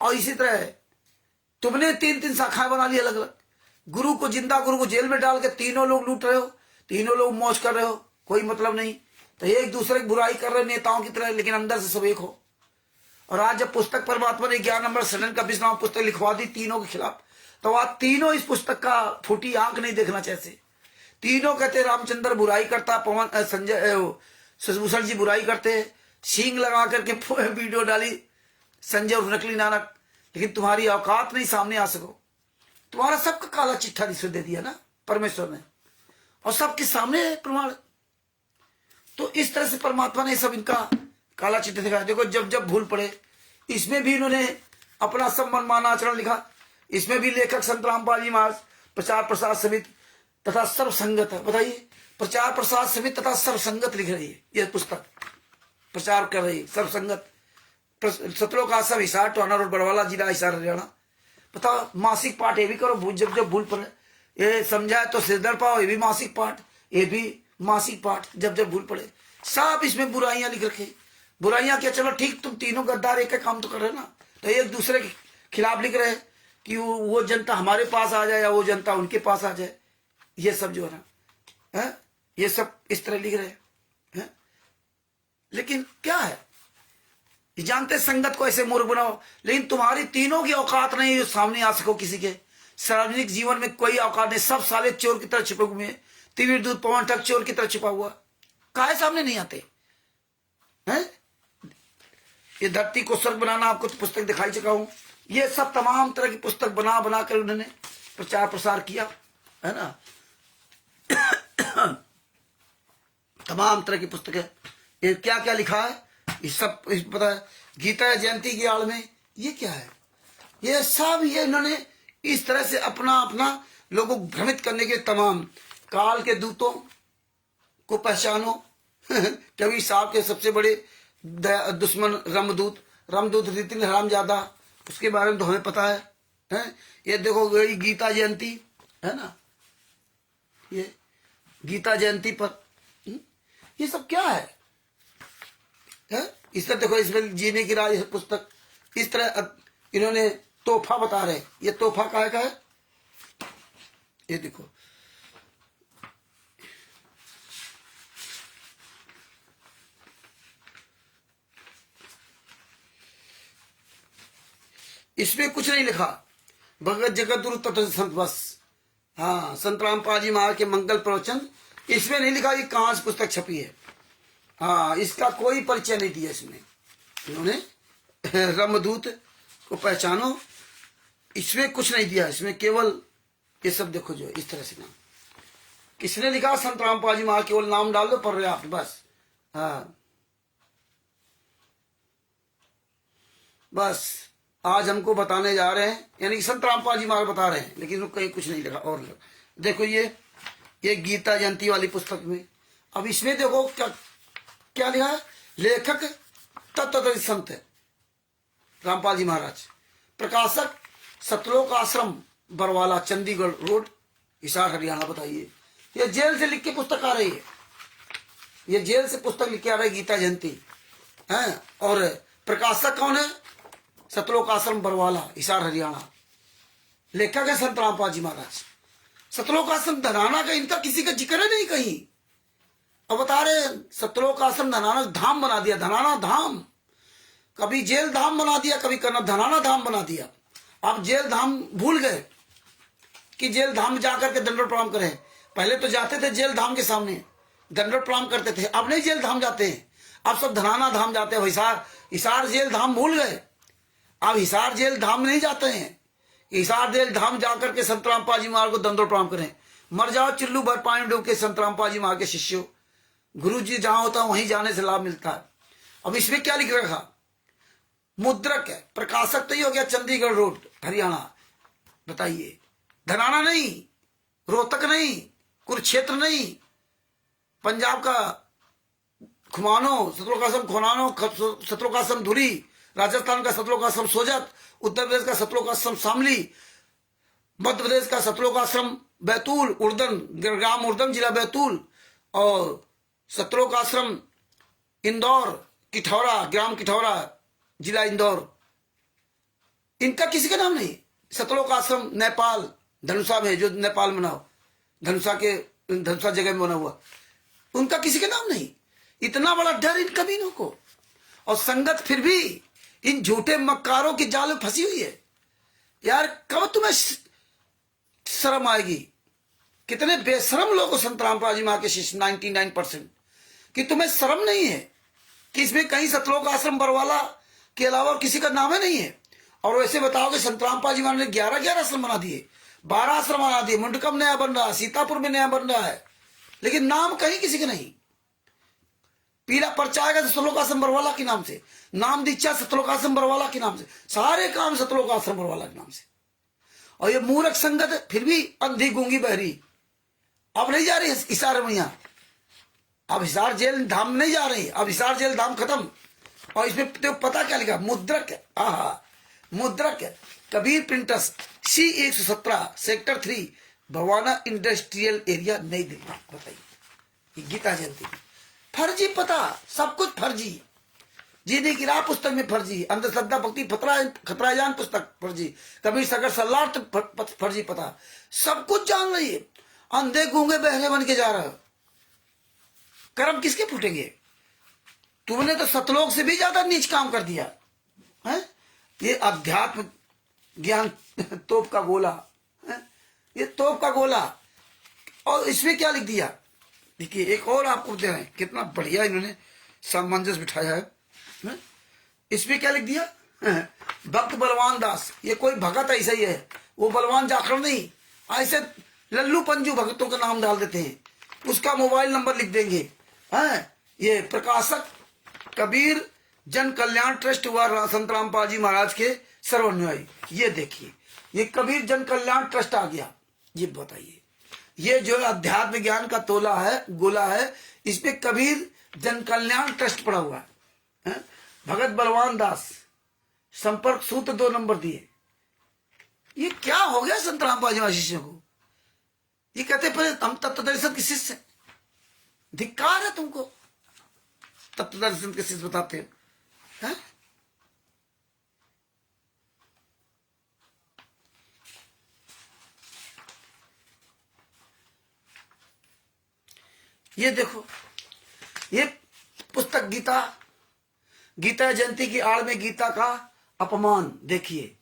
और इसी तरह तुमने 3-3 शाखाएं बना ली अलग अलग। गुरु को, जिंदा गुरु को जेल में डाल के तीनों लोग लूट रहे हो, तीनों लोग मौज कर रहे हो, कोई मतलब नहीं। तो एक दूसरे की बुराई कर रहे नेताओं की तरह, लेकिन अंदर से सब एक हो। और आज जब पुस्तक परमात्मा ने 11 नंबर सडन का 20 पुस्तक लिखवा दी तीनों के खिलाफ, तो आज तीनों इस पुस्तक का फूटी आंख नहीं देखना चाहते। तीनों कहते रामचंद्र बुराई करता, पवन संजय शशिभूषण जी बुराई करते, सींग लगा करके वीडियो डाली संजय और नकली नानक, लेकिन तुम्हारी औकात नहीं सामने आ सको। तुम्हारा सबका काला चिट्ठा रिश्वत दे दिया ना परमेश्वर ने, और सबके सामने है प्रमाण। तो इस तरह से परमात्मा ने सब इनका काला चिट्ठा दिखाया। देखो जब जब भूल पड़े, इसमें भी इन्होंने अपना सब मनमाना आचरण लिखा। इसमें भी लेखक संत रामपाल जी महाराज, प्रचार प्रसार समिति तथा सर्वसंगत है। बताइए, प्रचार प्रसार समिति तथा सर्वसंगत लिख रही है यह पुस्तक, प्रचार कर रही है सर्वसंगत। सतलोक आश्रम हिसार, टोहाना रोड, बरवाला, जिला हिसार, हरियाणा। बताओ, मासिक पाठ ये भी करो जब जब भूल पड़े। ये समझाए तो सिर दर पाओ, ये भी मासिक पाठ, ये भी मासिक पाठ जब जब भूल पड़े। सब इसमें बुराइयां लिख रखी। बुराइयां क्या, चलो ठीक, तुम तीनों गद्दार एक काम तो कर रहे ना, तो एक दूसरे के खिलाफ लिख रहे हैं कि वो जनता हमारे पास आ जाए या वो जनता उनके पास आ जाए। ये सब जो है ना, ये सब इस तरह लिख रहे हैं। लेकिन क्या है, ये जानते संगत को ऐसे मूर्ख बनाओ, लेकिन तुम्हारी तीनों की औकात नहीं जो सामने आ सको किसी के। सार्वजनिक जीवन में कोई औकात नहीं, सब साले चोर की तरह छिपे हुए हैं। तिवीर दूध, पवन ठग चोर की तरह छिपा हुआ, काहे सामने नहीं आते हैं? ये धरती को स्वर्ग बनाना, आपको तो पुस्तक दिखाई चुका हूं। ये सब तमाम तरह की पुस्तक बना बना कर उन्होंने प्रचार प्रसार किया है ना। तमाम तरह की पुस्तक है। ये क्या क्या लिखा है, ये सब पता है। गीता जयंती की आड़ में ये क्या है, ये सब ये इन्होंने इस तरह से अपना अपना लोगों को भ्रमित करने के तमाम काल के दूतों को पहचानो। कभी साहब के सबसे बड़े दुश्मन रामदूत रीतिन हरामजादा, उसके बारे में तो हमें पता है? ये देखो गई गीता जयंती है ना, ये गीता जयंती पर ये सब क्या है? इस तरह देखो, इसमें जीने की राह पुस्तक इस तरह इन्होंने तोहफा बता रहे। ये तोहफा काहे का है, ये देखो, इसमें कुछ नहीं लिखा। भगत जगत गुरु तत्व संत बस, हाँ, संत रामपाल जी महाराज के मंगल प्रवचन, इसमें नहीं लिखा कि कहां से पुस्तक छपी है। हाँ, इसका कोई परिचय नहीं दिया इसमें इन्होंने। रामदूत को पहचानो, इसमें कुछ नहीं दिया। इसमें केवल ये सब देखो जो इस तरह से नाम किसने लिखा, संत रामपाल जी महाराज, केवल नाम डाल दो, पर्याप्त बस। हाँ बस, आज हमको बताने जा रहे हैं, यानी कि संत रामपाल जी महाराज बता रहे हैं, लेकिन कहीं कुछ नहीं लिखा। और देखो ये गीता जयंती वाली पुस्तक में, अब इसमें देखो क्या क्या लिखा है। लेखक तत्वदर्शी संत है रामपाल जी महाराज, प्रकाशक सतलोक आश्रम बरवाला, चंडीगढ़ रोड, हिसार, हरियाणा। बताइए, ये जेल से लिख के पुस्तक आ रही है, ये जेल से पुस्तक लिख के आ रही है, गीता जयंती है। और प्रकाशक कौन है? सतलोक आश्रम बरवाला, हिसार, हरियाणा। लेखक है संत रामपाल जी महाराज। सतलोक आश्रम धनाना का इनका किसी का जिक्र है नहीं कहीं। अब बता रहे सतलोक आश्रम धनाना धाम बना दिया, धनाना धाम। कभी जेल धाम बना दिया, कभी करना धनाना धाम बना दिया। आप जेल धाम भूल गए कि जेल धाम जाकर के दंडवत प्रणाम करें। पहले तो जाते थे जेल धाम के सामने, दंडवत प्रणाम करते थे। अब नहीं जेल धाम जाते हैं, अब सब धनाना धाम जाते हैं। हिसार जेल धाम भूल गए, अब हिसार जेल धाम नहीं जाते हैं। हिसार जेल धाम जाकर के संत रामपाल जी महाराज को दंडवत प्रणाम करें। मर जाओ चिल्लू भर पानी डूब के संत रामपाल जी महाराज के शिष्यों, गुरु जी जहां होता है वहीं जाने से लाभ मिलता है। अब इसमें क्या लिख रखा? मुद्रक है, प्रकाशक तो ही हो गया, चंडीगढ़ रोड, हरियाणा। बताइए, धनाना नहीं, रोहतक नहीं, कुरुक्षेत्र नहीं, पंजाब का खुमानो, सतलोक आश्रम खुमानो, सतलोक आश्रम धुरी, राजस्थान का सतलोक आश्रम सोजत, उत्तर प्रदेश का सतलोक आश्रम शामली, मध्य प्रदेश का सतलोक आश्रम बैतूल, उर्दन, ग्राम उर्दन, जिला बैतूल, और सतलोक आश्रम इंदौर, किठौरा, ग्राम किठौरा, जिला इंदौर। इनका किसी का नाम नहीं। सतलोक आश्रम नेपाल, धनुषा में, जो नेपाल में ना, धनुषा जगह में बना हुआ, उनका किसी का नाम नहीं। इतना बड़ा डर इन कमीनों को, और संगत फिर भी इन झूठे मक्कारों की जाल में फंसी हुई है। यार कब तुम्हें शर्म आएगी? कितने बेशरम लोग हो संत रामपाल जी महाराज के शिष्य, 99%, कि तुम्हें शर्म नहीं है कि इसमें कहीं सतलोक आश्रम बरवाला के अलावा और किसी का नाम है नहीं है। और वैसे बताओ कि संत रामपाल जी महाराज ने 11 आश्रम बना दिए, 12 आश्रम बना दिए, मुंडकम नया बन रहा है, सीतापुर में नया बन रहा है, लेकिन नाम कहीं किसी का नहीं। पीला पर्चा आएगा तो सतलोक आश्रम बरवाला के नाम से, नाम दीक्षा सतलोक आश्रम बरवाला के नाम से, सारे काम सतलोक आश्रम बरवाला के नाम से। और ये मूर्ख संगत फिर भी अंधी गूंगी बहरी, अब नहीं जा रही हिसार मैया, अब हिसार जेल धाम नहीं जा रही, अब हिसार जेल धाम खत्म। और इसमें तो पता क्या लिखा? मुद्रक है, मुद्रक है, Kabir printers, C117, sector 3, Bawana industrial area, नई दिल्ली। बताइए, गीता जयंती फर्जी पता, सब कुछ फर्जी। जीने की राह पुस्तक में फर्जी, अंधश्रद्धा भक्ति खतराजान पुस्तक फर्जी, कबीर सागर सलार्थ फर्जी पता, सब कुछ जान रही है। अंधे गूंगे बहरे बन के जा रहा है। कर्म किसके फूटेंगे? तुमने तो सतलोक से भी ज्यादा नीच काम कर दिया है। ये अध्यात्म ज्ञान तोप का गोला है, ये तोप का गोला। और इसमें क्या लिख दिया? देखिए, एक और आपको दे रहे हैं, कितना बढ़िया इन्होंने सामंजस्य बिठाया है। इसमें क्या लिख दिया? भक्त बलवान दास, ये कोई भगत ऐसा ही है, वो बलवान जाखड़ नहीं, ऐसे लल्लू पंजू भगतों का नाम डाल देते हैं, उसका मोबाइल नंबर लिख देंगे। ये प्रकाशक कबीर जन कल्याण ट्रस्ट हुआ संत रामपाल जी महाराज के सर्वानुयायी। ये देखिए, ये कबीर जन कल्याण ट्रस्ट आ गया। ये बताइए, ये जो अध्यात्म ज्ञान का तोला है, गोला है, इसमें कबीर जन कल्याण ट्रस्ट पड़ा हुआ है। भगत बलवान दास, संपर्क सूत्र 2 नंबर दिए। ये क्या हो गया संत रामपाल जी महाराज शिष्यों को? ये कहते पर हम तत्वदर्शन के शिष्य, धिक्कार है तुमको, तत्वदर्शन के शिष्य बताते हैं। ये देखो, ये पुस्तक गीता जयंती की आड़ में गीता का अपमान। देखिए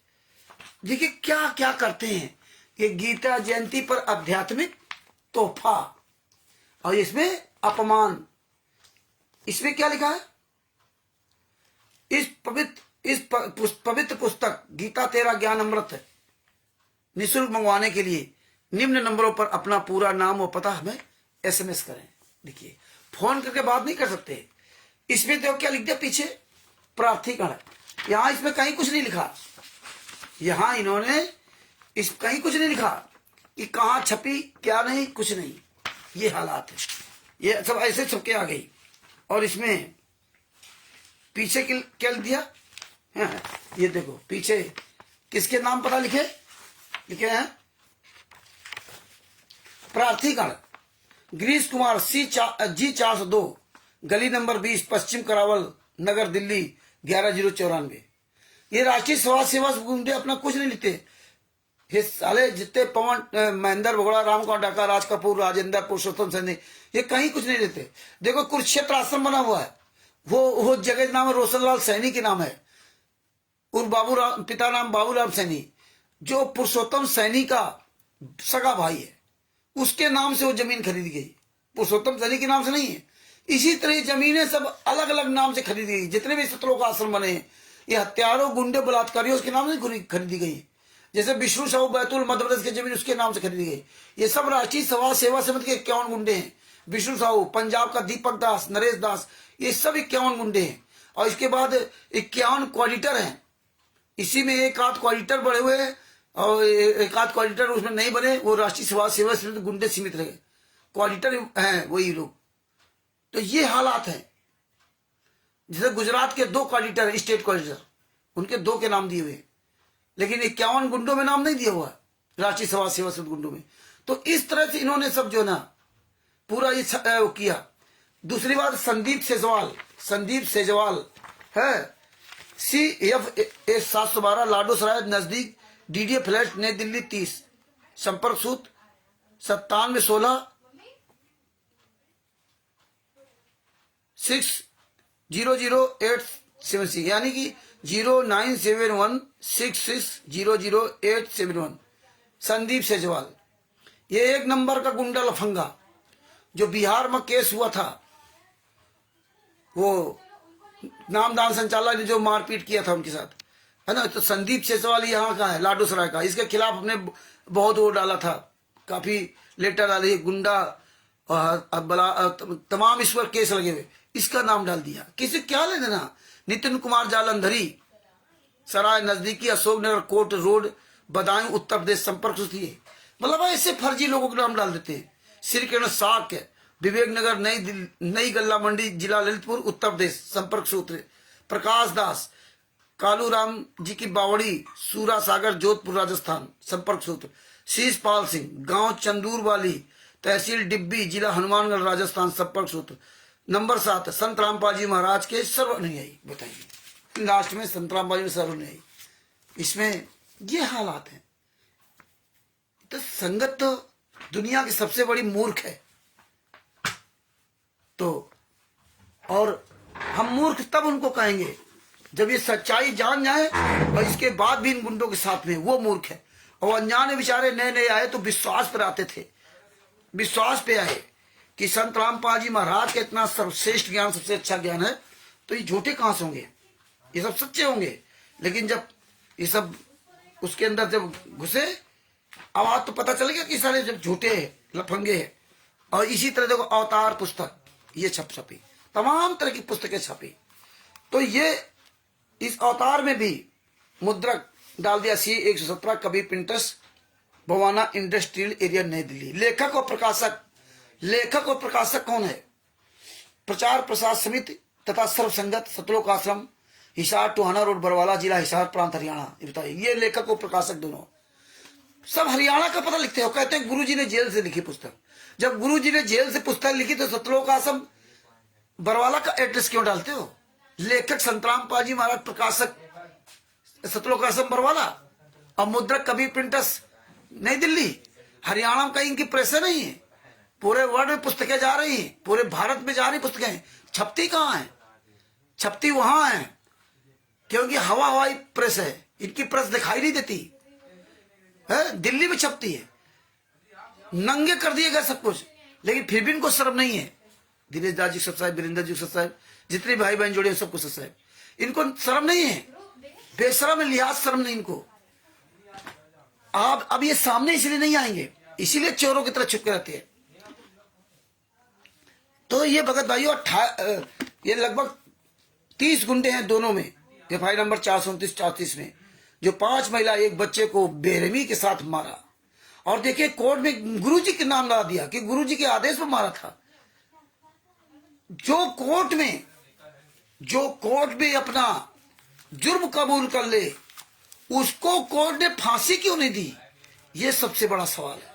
देखिए क्या क्या करते हैं। ये गीता जयंती पर आध्यात्मिक तोहफा, और इसमें अपमान। इसमें क्या लिखा है? इस पवित्र पुस्तक गीता तेरा ज्ञान अमृत है, निःशुल्क मंगवाने के लिए निम्न नंबरों पर अपना पूरा नाम और पता हमें SMS करें। देखिए, फोन करके बात नहीं कर सकते। इसमें तो क्या लिख दिया पीछे? प्रार्थीगण। यहां इसमें कहीं कुछ नहीं लिखा। यहां इन्होंने इस कहीं कुछ नहीं लिखा कि कहां छपी क्या नहीं, कुछ नहीं। ये हालात है, ये सब ऐसे छपके आ गई। और इसमें पीछे क्या दिया है, ये देखो पीछे किसके नाम पता लिखे लिखे हैं, प्रार्थीगण गिरीश कुमार जी 402 गली नंबर 20 पश्चिम करावल नगर दिल्ली 11094। ये राष्ट्रीय समाज सेवा गुंडे अपना कुछ नहीं लिखते। ये साले जितने पवन महेंद्र भगोड़ा, राम कुमार डाका, राज कपूर, राजेंद्र, पुरुषोत्तम सैनी, ये कहीं कुछ नहीं लेते। देखो कुरुक्षेत्र आश्रम बना हुआ है, वो जगह नाम है रोशनलाल सैनी के नाम है, और पिता नाम बाबूराम सैनी, जो पुरुषोत्तम सैनी का सगा भाई है, उसके नाम से वो जमीन खरीदी गई। पुरुषोत्तम सैनी के नाम से नहीं है। इसी तरह जमीनें सब अलग अलग नाम से खरीदी गई। जितने भी सतलोक आश्रम बने हैं, ये हत्यारों, गुंडे, बलात्कारियों उसके नाम से खरीदी गई। जैसे विष्णु साहू बैतूल मध्य प्रदेश की जमीन उसके नाम से खरीदी गई। ये सब राष्ट्रीय समाज सेवा समिति के 51 गुंडे हैं। विष्णु साहू, पंजाब का दीपक दास, नरेश दास, ये सब 51 गुंडे हैं। और इसके बाद 51 क्वाडिटर हैं। इसी में एक आध क्वाडिटर बड़े हुए हैं और एक आध क्वाडिटर उसमें नहीं बने, वो राष्ट्रीय समाज सेवा समिति गुंडे सीमित रहे। क्वाडिटर हैं वही लोग। तो ये हालात हैं। जैसे गुजरात के 2 क्वाडिटर, स्टेट क्वाडिटर, उनके 2 के नाम दिए हुए, लेकिन 51 गुंडों में नाम नहीं दिया हुआ राष्ट्रीय समाज सेवा समिति गुंडों में। तो इस तरह से इन्होंने सब जो ना पूरा ये किया। दूसरी बात, संदीप सेजवाल है, CF 712 लाडो सराय नजदीक, DDA फ्लैट नई दिल्ली 30, संपर्क सूत्र 9716 600,876, यानी कि 09716600,871। संदीप सेजवाल ये 1 नंबर का गुंडा लफंगा, जो बिहार में केस हुआ था, वो नामदान संचालक ने जो मारपीट किया था उनके साथ, है ना। तो संदीप सेजवाल यहाँ का है, लाडो सराय का। इसके खिलाफ हमने बहुत वो डाला था, काफी लेटर डाले, गुंडा तमाम इस पर केस लगे हुए, इसका नाम डाल दिया। किसी क्या ले देना। नितिन कुमार जालंधरी सराय नजदीकी अशोकनगर कोर्ट रोड बदायूं उत्तर प्रदेश, संपर्क सूत्र। मतलब ऐसे फर्जी लोगों के नाम डाल देते हैं। श्री किरण साक विवेक नगर नई गल्ला मंडी जिला ललितपुर उत्तर प्रदेश, संपर्क सूत्र। प्रकाश दास कालू राम जी की बावड़ी सूरा सागर जोधपुर राजस्थान, संपर्क सूत्र। शीशपाल सिंह गांव चंदूरवाली तहसील डिब्बी जिला हनुमानगढ़ राजस्थान, संपर्क सूत्र। नंबर 7 संत रामपाल जी महाराज के सर्वानुयायी। बताइए लास्ट में संत रामपाल जी सर्वानुयायी, इसमें ये हालात हैं। तो संगत तो दुनिया की सबसे बड़ी मूर्ख है। तो और हम मूर्ख तब उनको कहेंगे जब ये सच्चाई जान जाए, और इसके बाद भी इन गुंडों के साथ में वो मूर्ख है। और अनजाने बेचारे नए नए आए तो विश्वास पर आते थे, विश्वास पे आए कि संत रामपाल जी महाराज का इतना सर्वश्रेष्ठ ज्ञान, सबसे अच्छा ज्ञान है, तो ये झूठे कहां से होंगे, ये सब सच्चे होंगे। लेकिन जब ये सब उसके अंदर जब घुसे, आवाज तो पता चल गया कि सारे जब झूठे लफंगे हैं। और इसी तरह देखो अवतार पुस्तक ये छपी, तमाम तरह की पुस्तकें छपी। तो ये इस अवतार में भी मुद्रक डाल दिया C 117 Kabir printers Bawana industrial area नई दिल्ली। लेखक और प्रकाशक कौन है? प्रचार प्रसार समिति तथा सर्वसंगत सतलोक आश्रम, हिसार टोहाना रोड बरवाला जिला हिसार प्रांत हरियाणा। ये बताइए, ये लेखक और प्रकाशक दोनों सब हरियाणा का पता लिखते हो। कहते हैं गुरुजी ने जेल से लिखी पुस्तक। जब गुरुजी ने जेल से पुस्तक लिखी तो सतलोक आश्रम बरवाला का एड्रेस क्यों डालते हो? लेखक संत रामपाल जी महाराज, प्रकाशक सतलोक आश्रम बरवाला, और मुद्रक कबीर प्रिंटर्स नई दिल्ली। हरियाणा में कहीं इनकी प्रेस नहीं है। पूरे वर्ल्ड में पुस्तकें जा रही हैं, पूरे भारत में जा रही पुस्तकें। छपती कहाँ है? छपती वहां है, क्योंकि हवाई प्रेस है, इनकी प्रेस दिखाई नहीं देती है। दिल्ली में छपती है, नंगे कर दिए गए सब कुछ, लेकिन फिर भी इनको शर्म नहीं है। दिनेश दास जी सत साहब, वीरेंद्र जी सत साहब, जितने भाई बहन जोड़े सबको सत साहब, इनको शर्म नहीं है। बेशरम है, लिहाज शर्म नहीं इनको। आप अब ये सामने इसलिए नहीं आएंगे, इसीलिए चोरों की तरह छुपके रहते हैं। तो ये भगत भाइयों ये लगभग 30 गुंडे हैं दोनों में, FI नंबर 429-34 में। जो 5 महिला एक बच्चे को बेरहमी के साथ मारा। और देखिए कोर्ट में गुरुजी के नाम ला दिया कि गुरुजी के आदेश पर मारा था। जो कोर्ट में अपना जुर्म कबूल कर ले उसको कोर्ट ने फांसी क्यों नहीं दी? ये सबसे बड़ा सवाल है।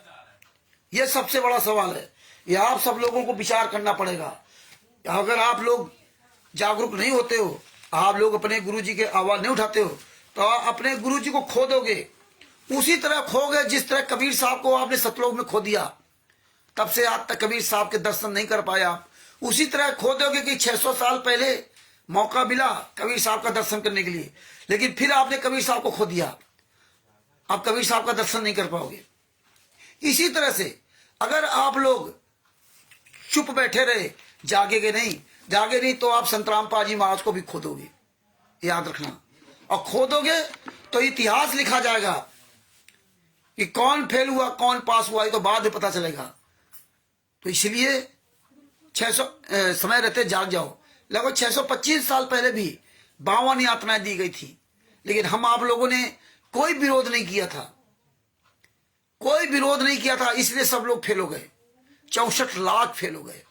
ये सबसे बड़ा सवाल है। ये आप सब लोगों को विचार करना पड़ेगा। अगर आप लोग जागरूक नहीं होते हो, आप लोग अपने गुरुजी के आवाज नहीं उठाते हो, तो आप अपने गुरुजी को खो दोगे। उसी तरह खो गए जिस तरह कबीर साहब को आपने सतलोक में खो दिया, तब से आज तक कबीर साहब के दर्शन नहीं कर पाया। उसी तरह खो दोगे कि 600 साल पहले मौका मिला कबीर साहब का दर्शन करने के लिए, लेकिन फिर आपने कबीर साहब को खो दिया। आप कबीर साहब का दर्शन नहीं कर पाओगे। इसी तरह से अगर आप लोग चुप बैठे रहे, जागे नहीं तो आप संतराम पाजी महाराज को भी खो दोगे, याद रखना। और खो दोगे तो इतिहास लिखा जाएगा कि कौन फेल हुआ कौन पास हुआ, ये तो बाद में पता चलेगा। तो इसलिए 600 समय रहते जाग जाओ। लगभग 625 साल पहले भी 52 यातनाएं दी गई थी, लेकिन हम आप लोगों ने कोई विरोध नहीं किया था, कोई विरोध नहीं किया था। इसलिए सब लोग फेल हो गए, 64 लाख फेल हो गए।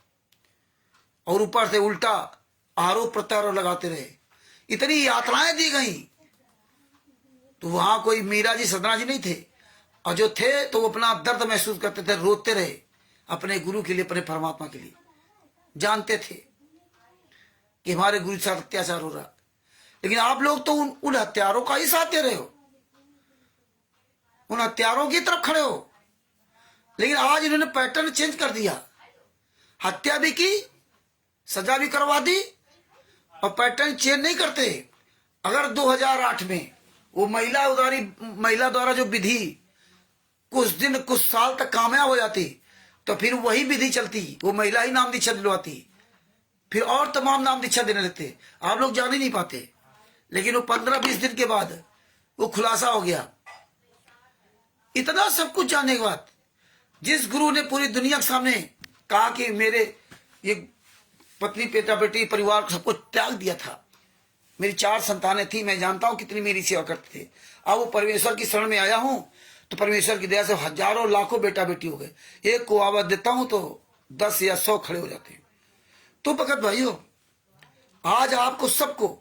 और ऊपर से उल्टा आरोप प्रत्यारोप लगाते रहे। इतनी यात्राएं दी गई, तो वहां कोई मीरा जी सदना जी नहीं थे, और जो थे तो वो अपना दर्द महसूस करते थे, रोते रहे अपने गुरु के लिए, अपने परमात्मा के लिए। जानते थे कि हमारे गुरु के साथ अत्याचार हो रहा, लेकिन आप लोग तो उन हत्यारों का ही साथ दे रहे हो, उन हत्यारों की तरफ खड़े हो। लेकिन आज इन्होंने पैटर्न चेंज कर दिया, हत्या भी की, सजा भी करवा दी, और पैटर्न चेंज नहीं करते। अगर 2008 में वो महिला द्वारा जो विधि कुछ दिन कुछ साल तक कामयाब हो जाती, तो फिर वही विधि चलती, वो महिला ही नाम दीक्षा दिलवाती, फिर और तमाम नाम दीक्षा देने लगते। आप लोग जान ही नहीं पाते। लेकिन वो 15-20 दिन के बाद वो खुलासा हो गया। इतना सब कुछ जानने के बाद जिस गुरु ने पूरी दुनिया के सामने कहा कि मेरे ये पत्नी बेटा बेटी परिवार सबको त्याग दिया था, मेरी 4 संतानें थी, मैं जानता हूं कितनी मेरी सेवा करते थे। अब वो परमेश्वर की शरण में आया हूं, तो परमेश्वर की दया से हजारों लाखों बेटा बेटी हो गए। एक को आवाज देता हूं तो 10 या 100 खड़े हो जाते हैं। तो भगत भाइयों, आज आपको सबको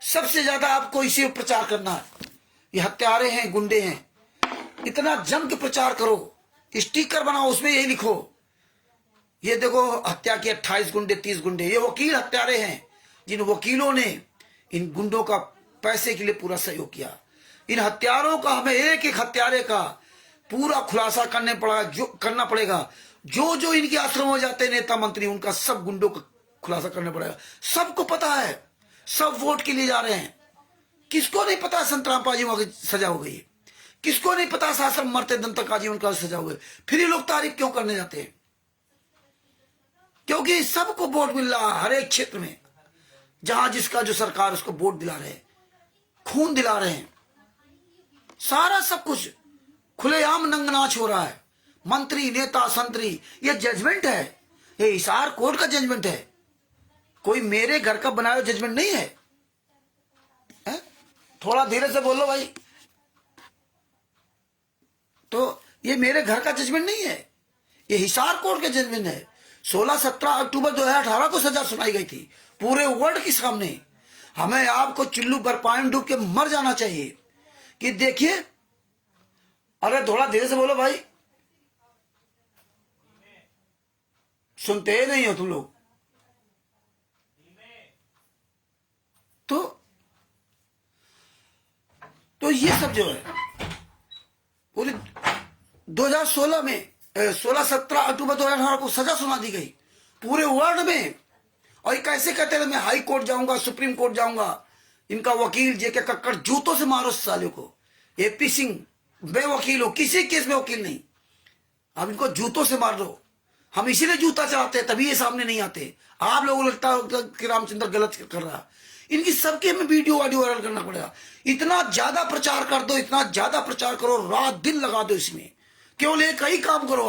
सबसे ज्यादा आपको इसी प्रचार करना है। ये हत्यारे हैं, गुंडे हैं, इतना जम के प्रचार करो, स्टिकर बनाओ, उसमें यही लिखो, ये देखो हत्या की 28 गुंडे 30 गुंडे, ये वकील हत्यारे हैं, जिन वकीलों ने इन गुंडों का पैसे के लिए पूरा सहयोग किया। इन हत्यारों का हमें एक एक हत्यारे का पूरा खुलासा करना पड़ेगा। जो इनके आश्रम हो जाते हैं नेता मंत्री, उनका सब गुंडों का खुलासा करना पड़ेगा। सबको पता है, सब वोट के लिए जा रहे हैं। किसको नहीं पता संतराम पाजी की सजा हो गई? किसको नहीं पता शासन मरते दम तक आजीवन का सजा हो गई? फिर ये लोग तारीफ क्यों करने जाते हैं? क्योंकि सबको वोट मिल रहा है, हर एक क्षेत्र में जहां जिसका जो सरकार उसको वोट दिला रहे हैं, खून दिला रहे हैं, सारा सब कुछ खुलेआम नंगनाच हो रहा है। मंत्री नेता संतरी, ये जजमेंट है, ये हिसार कोर्ट का जजमेंट है, कोई मेरे घर का बनाया जजमेंट नहीं है। थोड़ा धीरे से बोलो भाई। तो ये मेरे घर का जजमेंट नहीं है, ये हिसार कोर्ट का जजमेंट है। 16-17 अक्टूबर 2018 को सजा सुनाई गई थी पूरे वर्ल्ड के सामने। हमें आपको चुल्लू पर पानी डूब के मर जाना चाहिए कि देखिए। अरे थोड़ा धीरे से बोलो भाई, सुनते ही नहीं हो तुम लोग। तो ये सब जो है पूरे 2016 में 16-17 अक्टूबर 2018 को सजा सुना दी गई पूरे वर्ल्ड में। और ये कैसे कहते थे मैं हाई कोर्ट जाऊंगा, सुप्रीम कोर्ट जाऊंगा। इनका वकील जेके कक्कड़, जूतों से मारो साले को। एपी सिंह बेवकील हो, किसी केस में वकील नहीं, अब इनको जूतों से मार दो। हम इसीलिए जूता चलाते हैं, तभी ये सामने नहीं आते। आप लोगों को लगता है कि रामचंद्र गलत कर रहा, इनकी सबके हमें वीडियो वायरल करना पड़ेगा। इतना ज्यादा प्रचार कर दो, इतना ज्यादा प्रचार करो, रात दिन लगा दो इसमें। केवल एक ही काम करो,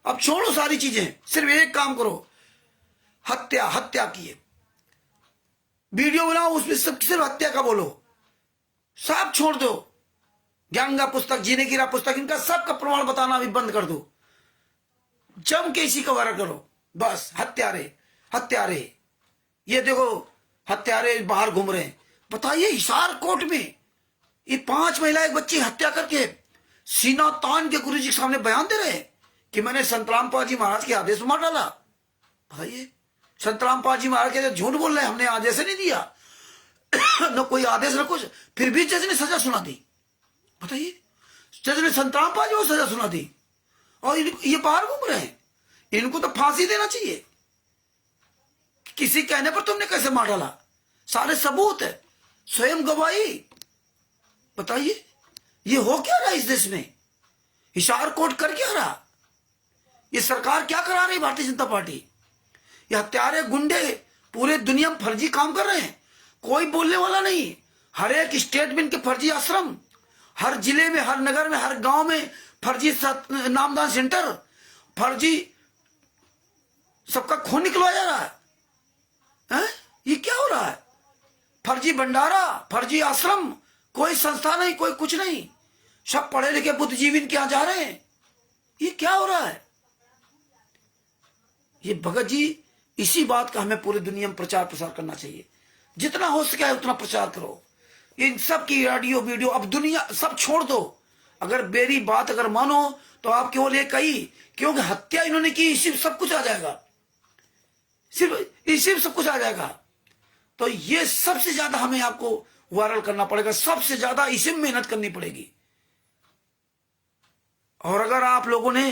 अब छोड़ो सारी चीजें, सिर्फ एक काम करो, हत्या की वीडियो बनाओ, उसमें सिर्फ हत्या का बोलो। सब छोड़ दो। ज्ञान का पुस्तक, जीने की राह पुस्तक, इनका सबका प्रमाण बताना भी बंद कर दो। जम के इसी का वायरल करो बस। हत्यारे हत्यारे, ये देखो हत्यारे बाहर घूम रहे हैं। बताइए हिसार कोट में ये 5 महिला एक बच्ची हत्या करके सीना तान के गुरु जी के सामने बयान दे रहे हैं कि मैंने संत रामपाल जी महाराज के आदेश में मार डाला। भाई संत रामपाल जी महाराज के झूठ बोल रहे हैं, हमने आदेश नहीं दिया न कोई आदेश न कुछ, फिर भी जज ने सजा सुना दी। बताइए जज ने संत रामपाल जी को सजा सुना दी और ये बाहर घूम रहे हैं। इनको तो फांसी देना चाहिए। किसी कहने पर तुमने कैसे मार डाला? सारे सबूत है, स्वयं गवाही। बताइए ये हो क्या रहा इस देश में? हिसार कोर्ट कर क्या रहा? ये सरकार क्या करा रही भारतीय जनता पार्टी? ये हत्यारे गुंडे पूरे दुनिया में फर्जी काम कर रहे हैं, कोई बोलने वाला नहीं। हर एक स्टेट में इनके फर्जी आश्रम, हर जिले में, हर नगर में, हर गांव में फर्जी नामदान सेंटर, फर्जी सबका खून निकलवाया जा रहा है। ये क्या हो रहा है? फर्जी भंडारा, फर्जी आश्रम, कोई संस्था नहीं, कोई कुछ नहीं, सब पढ़े लिखे बुद्धिजीवी इनके यहां जा रहे हैं। ये क्या हो रहा है? ये भगत जी, इसी बात का हमें पूरी दुनिया में प्रचार प्रसार करना चाहिए। जितना हो सके है उतना प्रचार करो। इन सब की ऑडियो वीडियो, अब दुनिया सब छोड़ दो। अगर मेरी बात अगर मानो तो आप केवल ये कही, क्योंकि हत्या इन्होंने की, इसी सब कुछ आ जाएगा, सिर्फ इसी में सब कुछ आ जाएगा। तो ये सबसे ज्यादा हमें आपको वायरल करना पड़ेगा, सबसे ज्यादा इसी में मेहनत करनी पड़ेगी। और अगर आप लोगों ने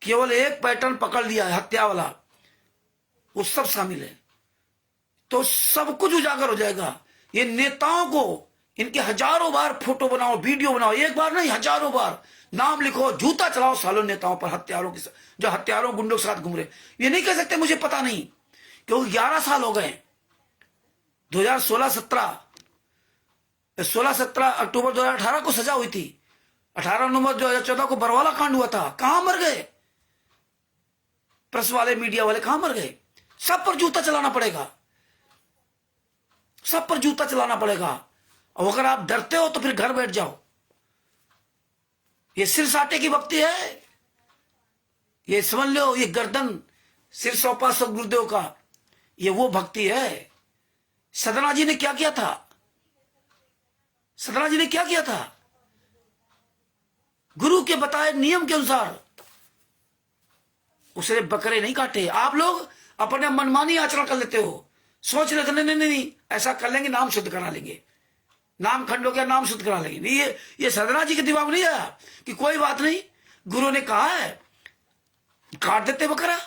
केवल एक पैटर्न पकड़ लिया है हत्या वाला, वो सब शामिल है, तो सब कुछ उजागर हो जाएगा। ये नेताओं को इनके हजारों बार फोटो बनाओ, वीडियो बनाओ, एक बार नहीं हजारों बार नाम लिखो, जूता चलाओ सालों नेताओं पर, हत्यारों के जो हत्यारों गुंडों के साथ घूम रहे। ये नहीं कह सकते मुझे पता नहीं, क्योंकि 11 साल हो गए। 16-17 अक्टूबर 2018 को सजा हुई थी। 18 नवंबर 2014 को बरवाला कांड हुआ था। कहां मर गए प्रेस वाले, मीडिया वाले? कहां मर गए? सब पर जूता चलाना पड़ेगा, सब पर जूता चलाना पड़ेगा। और अगर आप डरते हो तो फिर घर बैठ जाओ। ये सिर साटे की भक्ति है, ये समझ लो। ये गर्दन सिर सौंपा सब गुरुदेव का, ये वो भक्ति है। सदना जी ने क्या किया था? सदना जी ने क्या किया था? गुरु के बताए नियम के अनुसार उसने बकरे नहीं काटे। आप लोग अपने मनमानी आचरण कर लेते हो, सोच रहे थे नहीं ऐसा कर लेंगे, नाम शुद्ध करा लेंगे, नाम खंड हो गया, नाम शुद्ध करा लेंगे। नहीं, ये सदना जी के दिमाग में नहीं आया कि कोई बात नहीं, गुरु ने कहा है काट देते बकरा,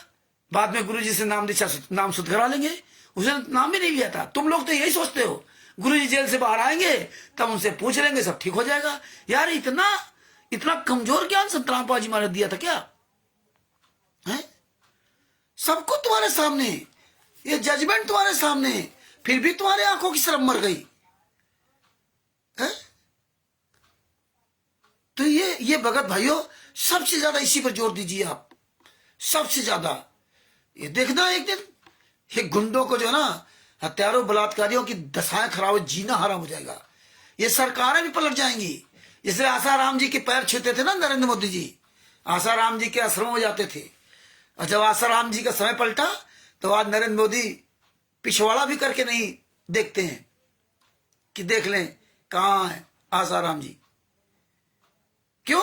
बाद में गुरु जी से नाम दीक्षा नाम शुद्ध करा लेंगे। उसने नाम भी नहीं लिया था। तुम लोग तो यही सोचते हो गुरु जी जेल से बाहर आएंगे तब उनसे पूछ लेंगे, सब ठीक हो जाएगा। यार इतना कमजोर ज्ञान संत रामपाल जी महाराज दिया था क्या? है सबको तुम्हारे सामने, ये जजमेंट तुम्हारे सामने, फिर भी तुम्हारे आंखों की शर्म मर गई है? तो ये भगत भाइयों, सबसे ज्यादा इसी पर जोर दीजिए आप, सबसे ज्यादा। ये देखना एक दिन ये गुंडों को जो ना, हत्यारों बलात्कारियों की दशाएं खराब हो, जीना हराम हो जाएगा। ये सरकारें भी पलट जाएंगी। जैसे आसाराम जी के पैर छूते थे ना नरेंद्र मोदी जी, आसाराम जी के आश्रम में जाते थे, और जब आसाराम जी का समय पलटा तो आज नरेंद्र मोदी पिछवाड़ा भी करके नहीं देखते हैं कि देख लें कहां है आसाराम जी। क्यों?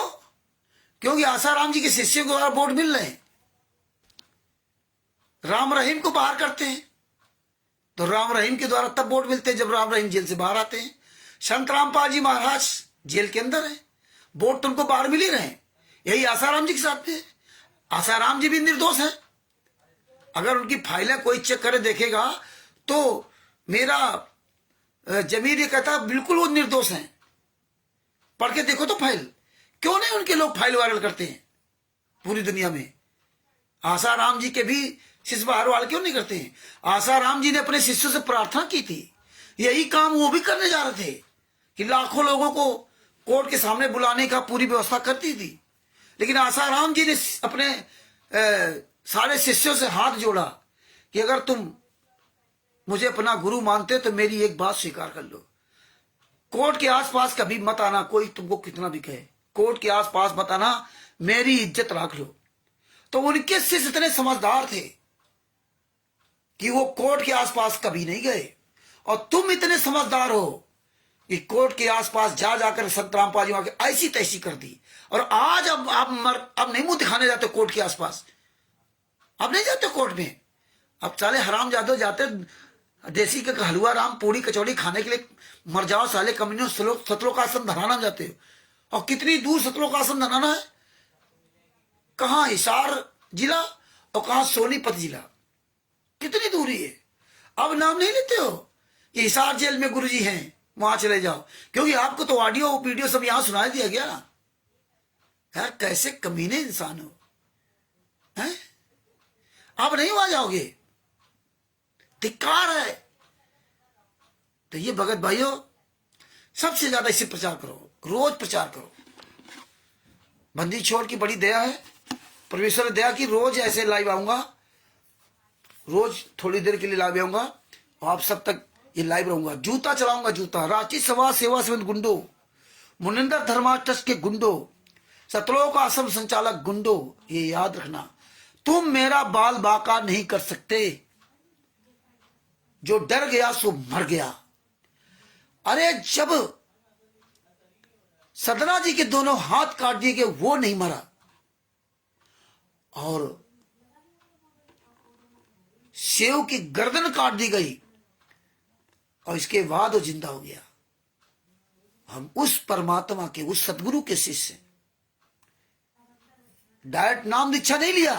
क्योंकि आसाराम जी के शिष्यों को द्वारा वोट मिल रहे हैं। राम रहीम को बाहर करते हैं तो राम रहीम के द्वारा तब वोट मिलते हैं जब राम रहीम जेल से बाहर आते हैं। संत रामपाल जी महाराज जेल के अंदर है, वोट तो उनको बाहर मिल ही रहे हैं। यही आसाराम जी के साथ में, आसाराम जी भी निर्दोष हैं। अगर उनकी फाइलें कोई चेक करे देखेगा तो मेरा जमीर ये कहता बिल्कुल वो निर्दोष हैं। पढ़ के देखो तो फाइल, क्यों नहीं उनके लोग फाइल वायरल करते हैं पूरी दुनिया में? आसाराम जी के भी शिष्य बाहर वाले क्यों नहीं करते हैं? आसाराम जी ने अपने शिष्यों से प्रार्थना की थी, यही काम वो भी करने जा रहे थे कि लाखों लोगों को कोर्ट के सामने बुलाने का पूरी व्यवस्था करती थी। लेकिन आसाराम जी ने अपने सारे शिष्यों से हाथ जोड़ा कि अगर तुम मुझे अपना गुरु मानते तो मेरी एक बात स्वीकार कर लो, कोर्ट के आसपास कभी मत आना, कोई तुमको कितना भी कहे, कोर्ट के आसपास मत आना, मेरी इज्जत रख लो। तो उनके शिष्य इतने समझदार थे कि वो कोर्ट के आसपास कभी नहीं गए, और तुम इतने समझदार हो कि कोर्ट के आसपास जा जाकर संत रामपाल जी वहां के ऐसी तैसी कर दी। और आज अब अब नहीं मुंह दिखाने जाते कोर्ट के आसपास, अब नहीं जाते कोर्ट में। अब साले हराम जादो जाते देसी के हलवा राम पूड़ी कचौड़ी खाने के लिए, मर जाओ साले कम्युनियों, सतलोकासन धराना जाते हो। और कितनी दूर सतलोकासन धराना है, कहां हिसार जिला और कहां सोनीपत जिला, कितनी दूरी है। अब नाम नहीं लेते हो कि हिसार जेल में गुरुजी हैं, वहां चले जाओ, क्योंकि आपको तो ऑडियो वीडियो सब यहां सुनाई दिया गया। यार कैसे कमीने इंसान हो, हैं? आप नहीं वहां जाओगे, धिक्कार है। तो ये भगत भाइयों, सबसे ज्यादा इसे प्रचार करो, रोज प्रचार करो। बंदी छोड़ की बड़ी दया है, परमेश्वर ने दया की, रोज ऐसे लाइव आऊंगा, रोज थोड़ी देर के लिए लाइव आऊंगा, और आप सब तक ये लाइव रहूंगा। जूता चलाऊंगा, जूता। रांची समाज सेवा समिति गुंडो, मुनिंदर धर्मा ट्रस्ट के गुंडो, सतलोक आश्रम संचालक गुंडो, ये याद रखना, तुम मेरा बाल बाका नहीं कर सकते। जो डर गया सो मर गया। अरे जब सदना जी के दोनों हाथ काट दिए गए, वो नहीं मरा, और सेव की गर्दन काट दी गई, और इसके बाद वो जिंदा हो गया। हम उस परमात्मा के, उस सदगुरु के शिष्य, डायरेक्ट नाम दीक्षा नहीं लिया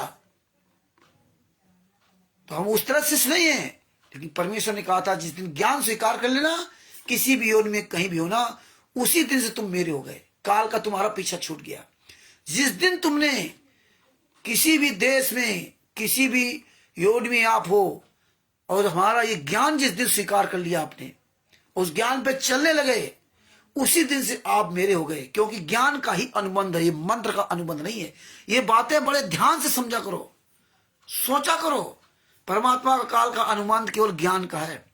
तो हम उस तरह शिष्य नहीं है। लेकिन परमेश्वर ने कहा था, जिस दिन ज्ञान स्वीकार कर लेना, किसी भी योनि में कहीं भी होना, उसी दिन से तुम मेरे हो गए, काल का तुम्हारा पीछा छूट गया। जिस दिन तुमने किसी भी देश में, किसी भी योनि में आप हो, और हमारा ये ज्ञान जिस दिन स्वीकार कर लिया आपने, उस ज्ञान पे चलने लगे, उसी दिन से आप मेरे हो गए। क्योंकि ज्ञान का ही अनुबंध है, ये मंत्र का अनुबंध नहीं है। ये बातें बड़े ध्यान से समझा करो, सोचा करो। परमात्मा का काल का अनुबंध केवल ज्ञान का है।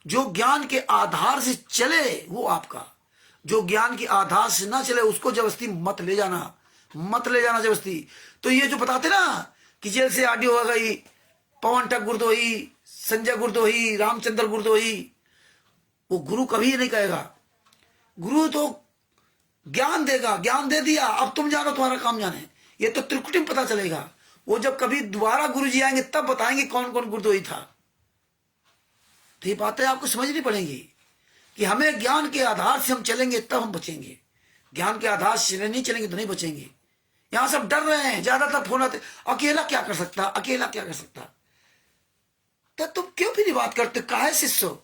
जो ज्ञान के आधार से चले वो आपका, जो ज्ञान के आधार से ना चले उसको जबरदस्ती मत ले जाना, मत ले जाना जबरदस्ती। तो ये जो बताते ना कि जेल से ऑडियो हो गई, पवन टक गुरदोही, संजय गुरदोही, रामचंद्र गुरदोही, वो गुरु कभी नहीं कहेगा। गुरु तो ज्ञान देगा, ज्ञान दे दिया, अब तुम जानो, तुम्हारा काम जाने। ये तो त्रिकुटी में पता चलेगा। वो जब कभी दोबारा गुरु जी आएंगे तब बताएंगे कौन कौन गुरदोही था। तो ये बातें आपको समझनी पड़ेंगी कि हमें ज्ञान के आधार से हम चलेंगे तब हम बचेंगे, ज्ञान के आधार से नहीं चलेंगे तो नहीं बचेंगे। यहां सब डर रहे हैं, ज्यादातर फोन आते, अकेला क्या कर सकता, अकेला क्या कर सकता। तो तुम क्यों भी नहीं बात करते, काहे शिष्य हो?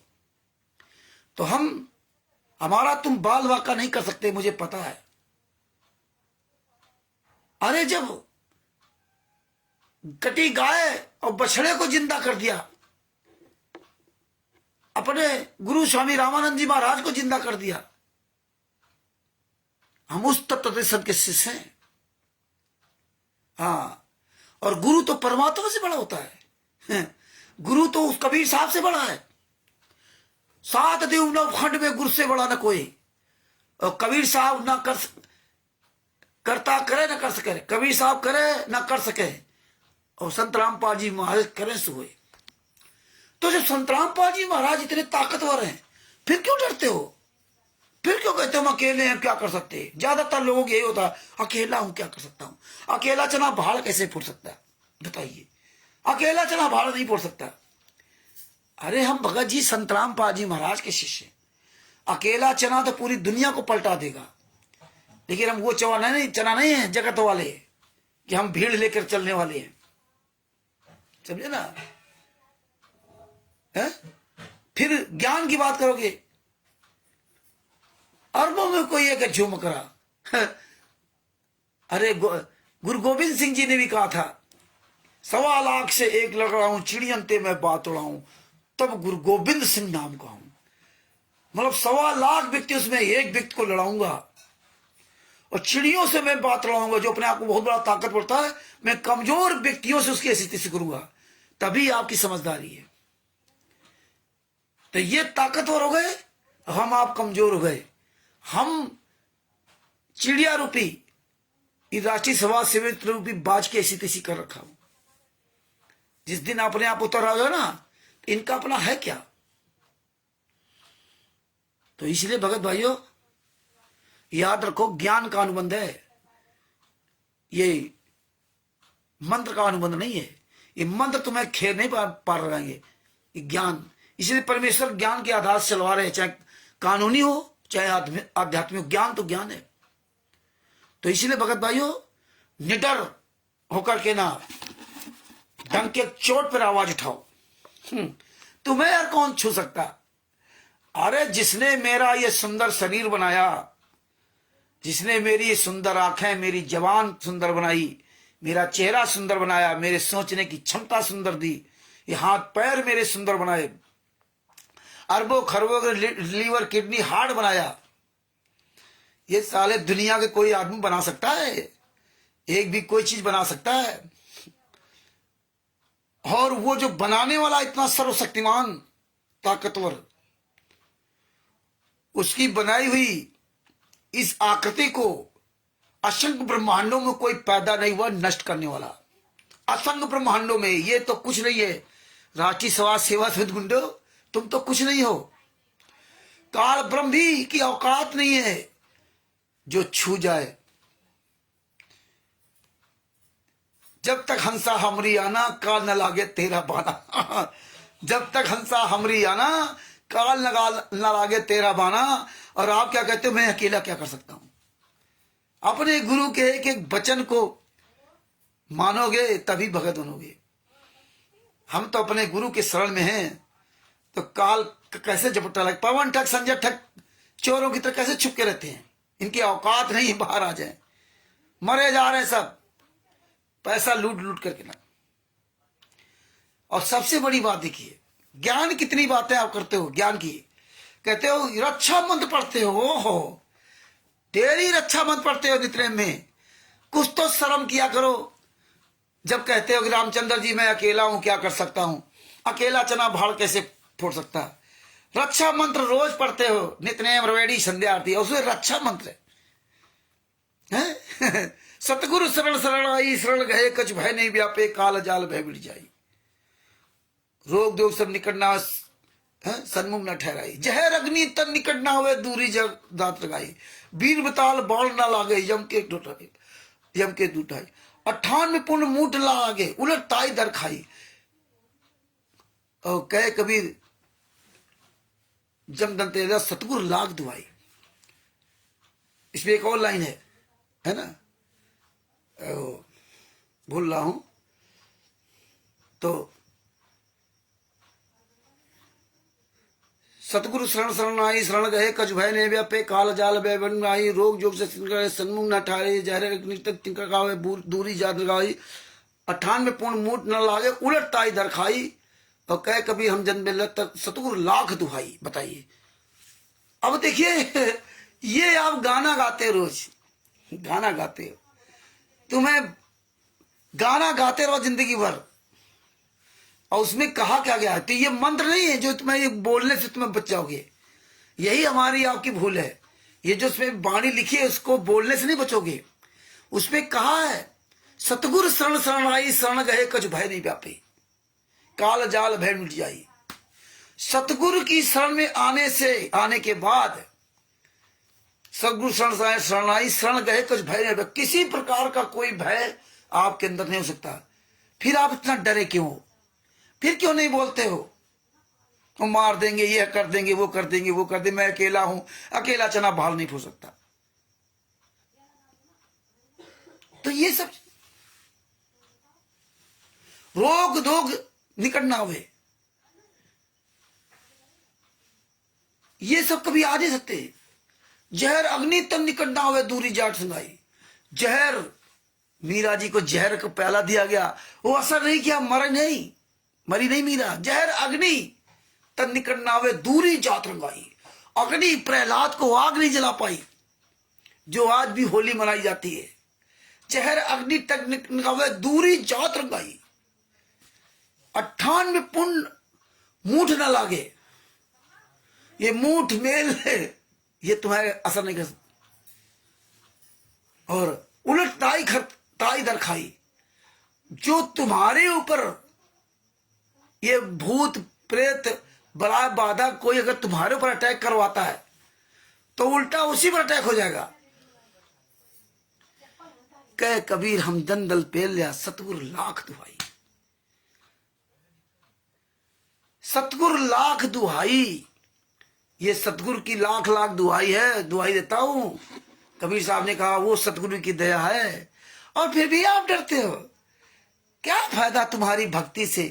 तो हमारा तुम बाल वाका नहीं कर सकते, मुझे पता है। अरे जब कटी गाय और बछड़े को जिंदा कर दिया, अपने गुरु स्वामी रामानंद जी महाराज को जिंदा कर दिया, हम उस तत्व संत के शिष्य हैं। हाँ, और गुरु तो परमात्मा से बड़ा होता है। गुरु तो उस कबीर साहब से बड़ा है। 7 देव नव खंड में गुरु से बड़ा न कोई। और कबीर साहब ना करता करे न कर सके, कबीर साहब करे न कर सके, और संत रामपाल जी महाराज करें सो हुए। तो जब संत रामपाल जी महाराज इतने ताकतवर हैं, फिर क्यों डरते हो? फिर क्यों कहते हो हम अकेले हैं, क्या कर सकते हैं? ज्यादातर लोगों को यही होता है, अकेला हूं क्या कर सकता हूं। अकेला चना भाड़ कैसे फूट सकता है बताइए? अकेला चना भाड़ नहीं फोड़ सकता। अरे हम भगत जी संत रामपाल जी महाराज के शिष्य, अकेला चना तो पूरी दुनिया को पलटा देगा। लेकिन हम वो चना नहीं है जगत वाले कि हम भीड़ लेकर चलने वाले हैं, समझे ना? है? फिर ज्ञान की बात करोगे, अरबों में कोई एक झुमकरा। अरे गुरु गोविंद सिंह जी ने भी कहा था, 1.25 लाख से 1 लड़ाऊं, चिड़ियन ते मैं बात उड़ाऊं, तब गुरु गोविंद सिंह नाम कहूं। मतलब 1.25 लाख व्यक्तियों से मैं एक व्यक्ति को लड़ाऊंगा, और चिड़ियों से मैं बात लड़ाऊंगा जो अपने आप को बहुत बड़ा ताकत पड़ता है। मैं कमजोर व्यक्तियों से उसकी स्थिति से करूंगा, तभी आपकी समझदारी है। तो ये ताकतवर हो गए, हम आप कमजोर हो गए। हम चिड़िया रूपी ये राष्ट्रीय समाज सेवित रूपी बाज के ऐसी तैसी कर रखा हूं। जिस दिन अपने आप उतर आओगे ना, इनका अपना है क्या? तो इसलिए भगत भाइयों याद रखो, ज्ञान का अनुबंध है, ये मंत्र का अनुबंध नहीं है। ये मंत्र तुम्हें खेर नहीं पार लगाएंगे, ये ज्ञान। इसलिए परमेश्वर ज्ञान के आधार से चलवा रहे हैं, चाहे कानूनी हो चाहे आध्यात्मिक। ज्ञान तो ज्ञान है। तो इसलिए भगत भाइयों निडर होकर के ना डंक के चोट पर आवाज उठाओ। तुम्हें यार कौन छू सकता? अरे जिसने मेरा ये सुंदर शरीर बनाया, जिसने मेरी सुंदर आंखें, मेरी जबान सुंदर बनाई, मेरा चेहरा सुंदर बनाया, मेरे सोचने की क्षमता सुंदर दी, ये हाथ पैर मेरे सुंदर बनाए, अरबों खरबों के लीवर किडनी हार्ट बनाया, ये साले दुनिया के कोई आदमी बना सकता है? एक भी कोई चीज बना सकता है? और वो जो बनाने वाला इतना सर्वशक्तिमान ताकतवर, उसकी बनाई हुई इस आकृति को असंख्य ब्रह्मांडों में कोई पैदा नहीं हुआ नष्ट करने वाला। असंख्य ब्रह्मांडों में ये तो कुछ नहीं है। राष्ट्रीय समाज सेवा समिति गुंडो, तुम तो कुछ नहीं हो। काल ब्रह्म भी की औकात नहीं है जो छू जाए। जब तक हंसा हमरी आना, काल न लागे तेरा बाना। जब तक हंसा हमरी आना, काल न लागे तेरा बाना। और आप क्या कहते हो, मैं अकेला क्या कर सकता हूं? अपने गुरु के एक एक वचन को मानोगे तभी भगत बनोगे। हम तो अपने गुरु के शरण में हैं, तो काल कैसे झपटा लगे, पवन ठग संजय ठग चोरों की तरह कैसे छुप के रहते हैं? इनकी औकात नहीं बाहर आ जाए, मरे जा रहे हैं सब पैसा लूट लूट करके ना। और सबसे बड़ी बात देखिए, ज्ञान कितनी बातें आप करते हो ज्ञान की। कहते हो रक्षा मंत्र पढ़ते हो, तेरी रक्षा मंत्र पढ़ते हो नित्य में, कुछ तो शर्म किया करो। जब कहते हो कि रामचंद्र जी मैं अकेला हूं, क्या कर सकता हूं, अकेला चना भाड़ कैसे फोड़ सकता। रक्षा मंत्र रोज पढ़ते हो, नित्य रवेड़ी संध्या आरती, उसमें रक्षा मंत्र है। सतगुरु शरण शरण आई, शरण गए कछ भय नहीं व्यापे, काल जाल भय मिट जाई, रोग दोग सब निकट ना सन्मुख न ठहराई, जहर अग्नि तन निकट ना हुए, दूरी जग दांत लगाई, वीर बताल बाण ना लागे, यम के दूठाई, 98 पुण्य मूठ लागे, उलट ताई दर खाई। और कहे कबीर जम दंते सतगुरु लाख दुआई। इसमें एक और लाइन है ना, भूल रहा हूं, तो सतगुरु शरण शरण आई, शरण गए कछ भय नहीं व्यापे, काल जाल भय बन आई, रोग जोग से सन्मुख न ठारे, जहर तिनका दूरी जात लगाई, 98 पूर्ण मूठ न लागे, उलट ताई दर खाई। और कहे कभी हम जन्म तक सतगुरु लाख दुहाई। बताइए, अब देखिए, ये आप गाना गाते हो, रोज गाना गाते हो, तुम्हें गाना गाते रहो जिंदगी भर, और उसमें कहा क्या गया है? तो ये मंत्र नहीं है जो तुम्हें ये बोलने से तुम्हें बच जाओगे। यही हमारी आपकी भूल है। ये जो उसमें वाणी लिखी है उसको बोलने से नहीं बचोगे। उसमें कहा है सतगुरु शरण शरण आई, शरण गए कछ भय नहीं व्यापे, काल जाल भय मिट जाई। सतगुरु की शरण में आने के बाद सतगुरु शरण आई, शरण गए कुछ भय नहीं, किसी प्रकार का कोई भय आपके अंदर नहीं हो सकता। फिर आप इतना डरे क्यों? फिर क्यों नहीं बोलते हो? वो मार देंगे, ये कर देंगे, वो कर देंगे, वो कर देंगे, मैं अकेला हूं, अकेला चना भाल नहीं फूल सकता। तो ये सब रोग धोग निकट ना हुए, ये सब कभी आ नहीं सकते। जहर अग्नि तन निकट ना हुए, दूरी जाट सुनाई। जहर, मीरा जी को जहर का प्याला दिया गया, वो असर नहीं किया, मरी नहीं मीरा। जहर अग्नि तन निकट ना हुए, दूरी जात रंगाई। अग्नि प्रहलाद को आग नहीं जला पाई, जो आज भी होली मनाई जाती है। जहर अग्नि तक निकट हुए, दूरी जात रंगाई। 98 पुण्य मूठ न लागे। ये मूठ मेल है, ये तुम्हारे असर नहीं कर सकता। और उलट ताई दर खाई, जो तुम्हारे ऊपर ये भूत प्रेत बला बाधा कोई अगर तुम्हारे ऊपर अटैक करवाता है तो उल्टा उसी पर अटैक हो जाएगा। कह कबीर हम दंदल पेल लिया, सतगुरु लाख दुहाई, सतगुरु लाख दुहाई। ये सतगुरु की लाख लाख दुहाई है, दुहाई देता हूं। कबीर साहब ने कहा वो सतगुरु की दया है, और फिर भी आप डरते हो। क्या फायदा तुम्हारी भक्ति से,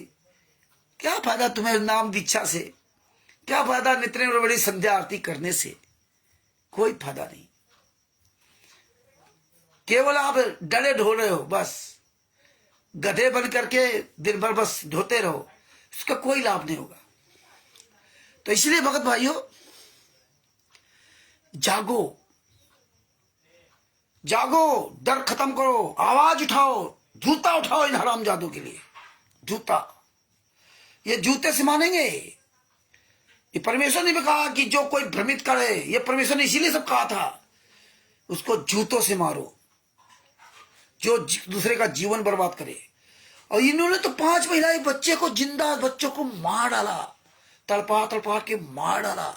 क्या फायदा तुम्हें नाम दीक्षा से, क्या फायदा नित्य और बड़ी संध्या आरती करने से? कोई फायदा नहीं। केवल आप डरे ढो रहे हो, बस गधे बन करके दिन भर बस ढोते रहो, उसका कोई लाभ नहीं होगा। तो इसलिए भगत भाइयों, जागो जागो, डर खत्म करो, आवाज उठाओ, जूता उठाओ इन हरामजादों के लिए। जूता, ये जूते से मानेंगे। ये परमेश्वर ने भी कहा कि जो कोई भ्रमित करे, ये परमेश्वर ने इसीलिए सब कहा था, उसको जूतों से मारो, जो दूसरे का जीवन बर्बाद करे। और इन्होंने तो 5 महिलाएं बच्चे को, जिंदा बच्चों को मार डाला, तड़पा तड़पा के मार डाला।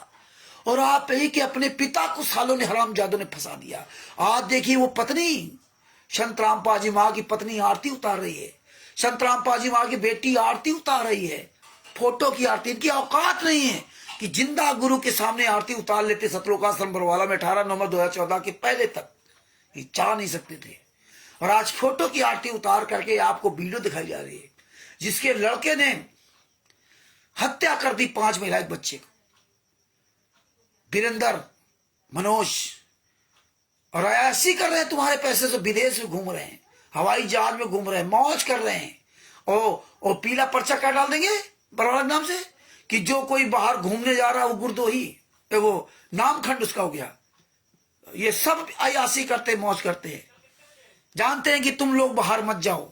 और आप ही के अपने पिता को सालों ने हरामजादों ने फंसा दिया। आज देखिए वो पत्नी संत रामपाल जी माँ की पत्नी आरती उतार रही है, संत रामपाल जी माँ की बेटी आरती उतार रही है, फोटो की आरती। इनकी औकात नहीं है कि जिंदा गुरु के सामने आरती उतार लेते। सतलोकाश्रम बरवाला में 18 नवंबर 2014 के पहले तक ये चाह नहीं सकते थे, और आज फोटो की आरती उतार करके आपको वीडियो दिखाई जा रही है, जिसके लड़के ने हत्या कर दी 5 महिला बच्चे को, वीरेंद्र, मनोज। और ऐसी कर रहे हैं, तुम्हारे पैसे से विदेश में घूम रहे हैं, हवाई जहाज में घूम रहे हैं, मौज कर रहे हैं। और पीला पर्चा क्या डाल देंगे बरवाला नाम से कि जो कोई बाहर घूमने जा रहा है वो गुरदोही, वो नामखंड उसका हो गया। ये सब अयासी करते, मौज करते हैं। जानते हैं कि तुम लोग बाहर मत जाओ,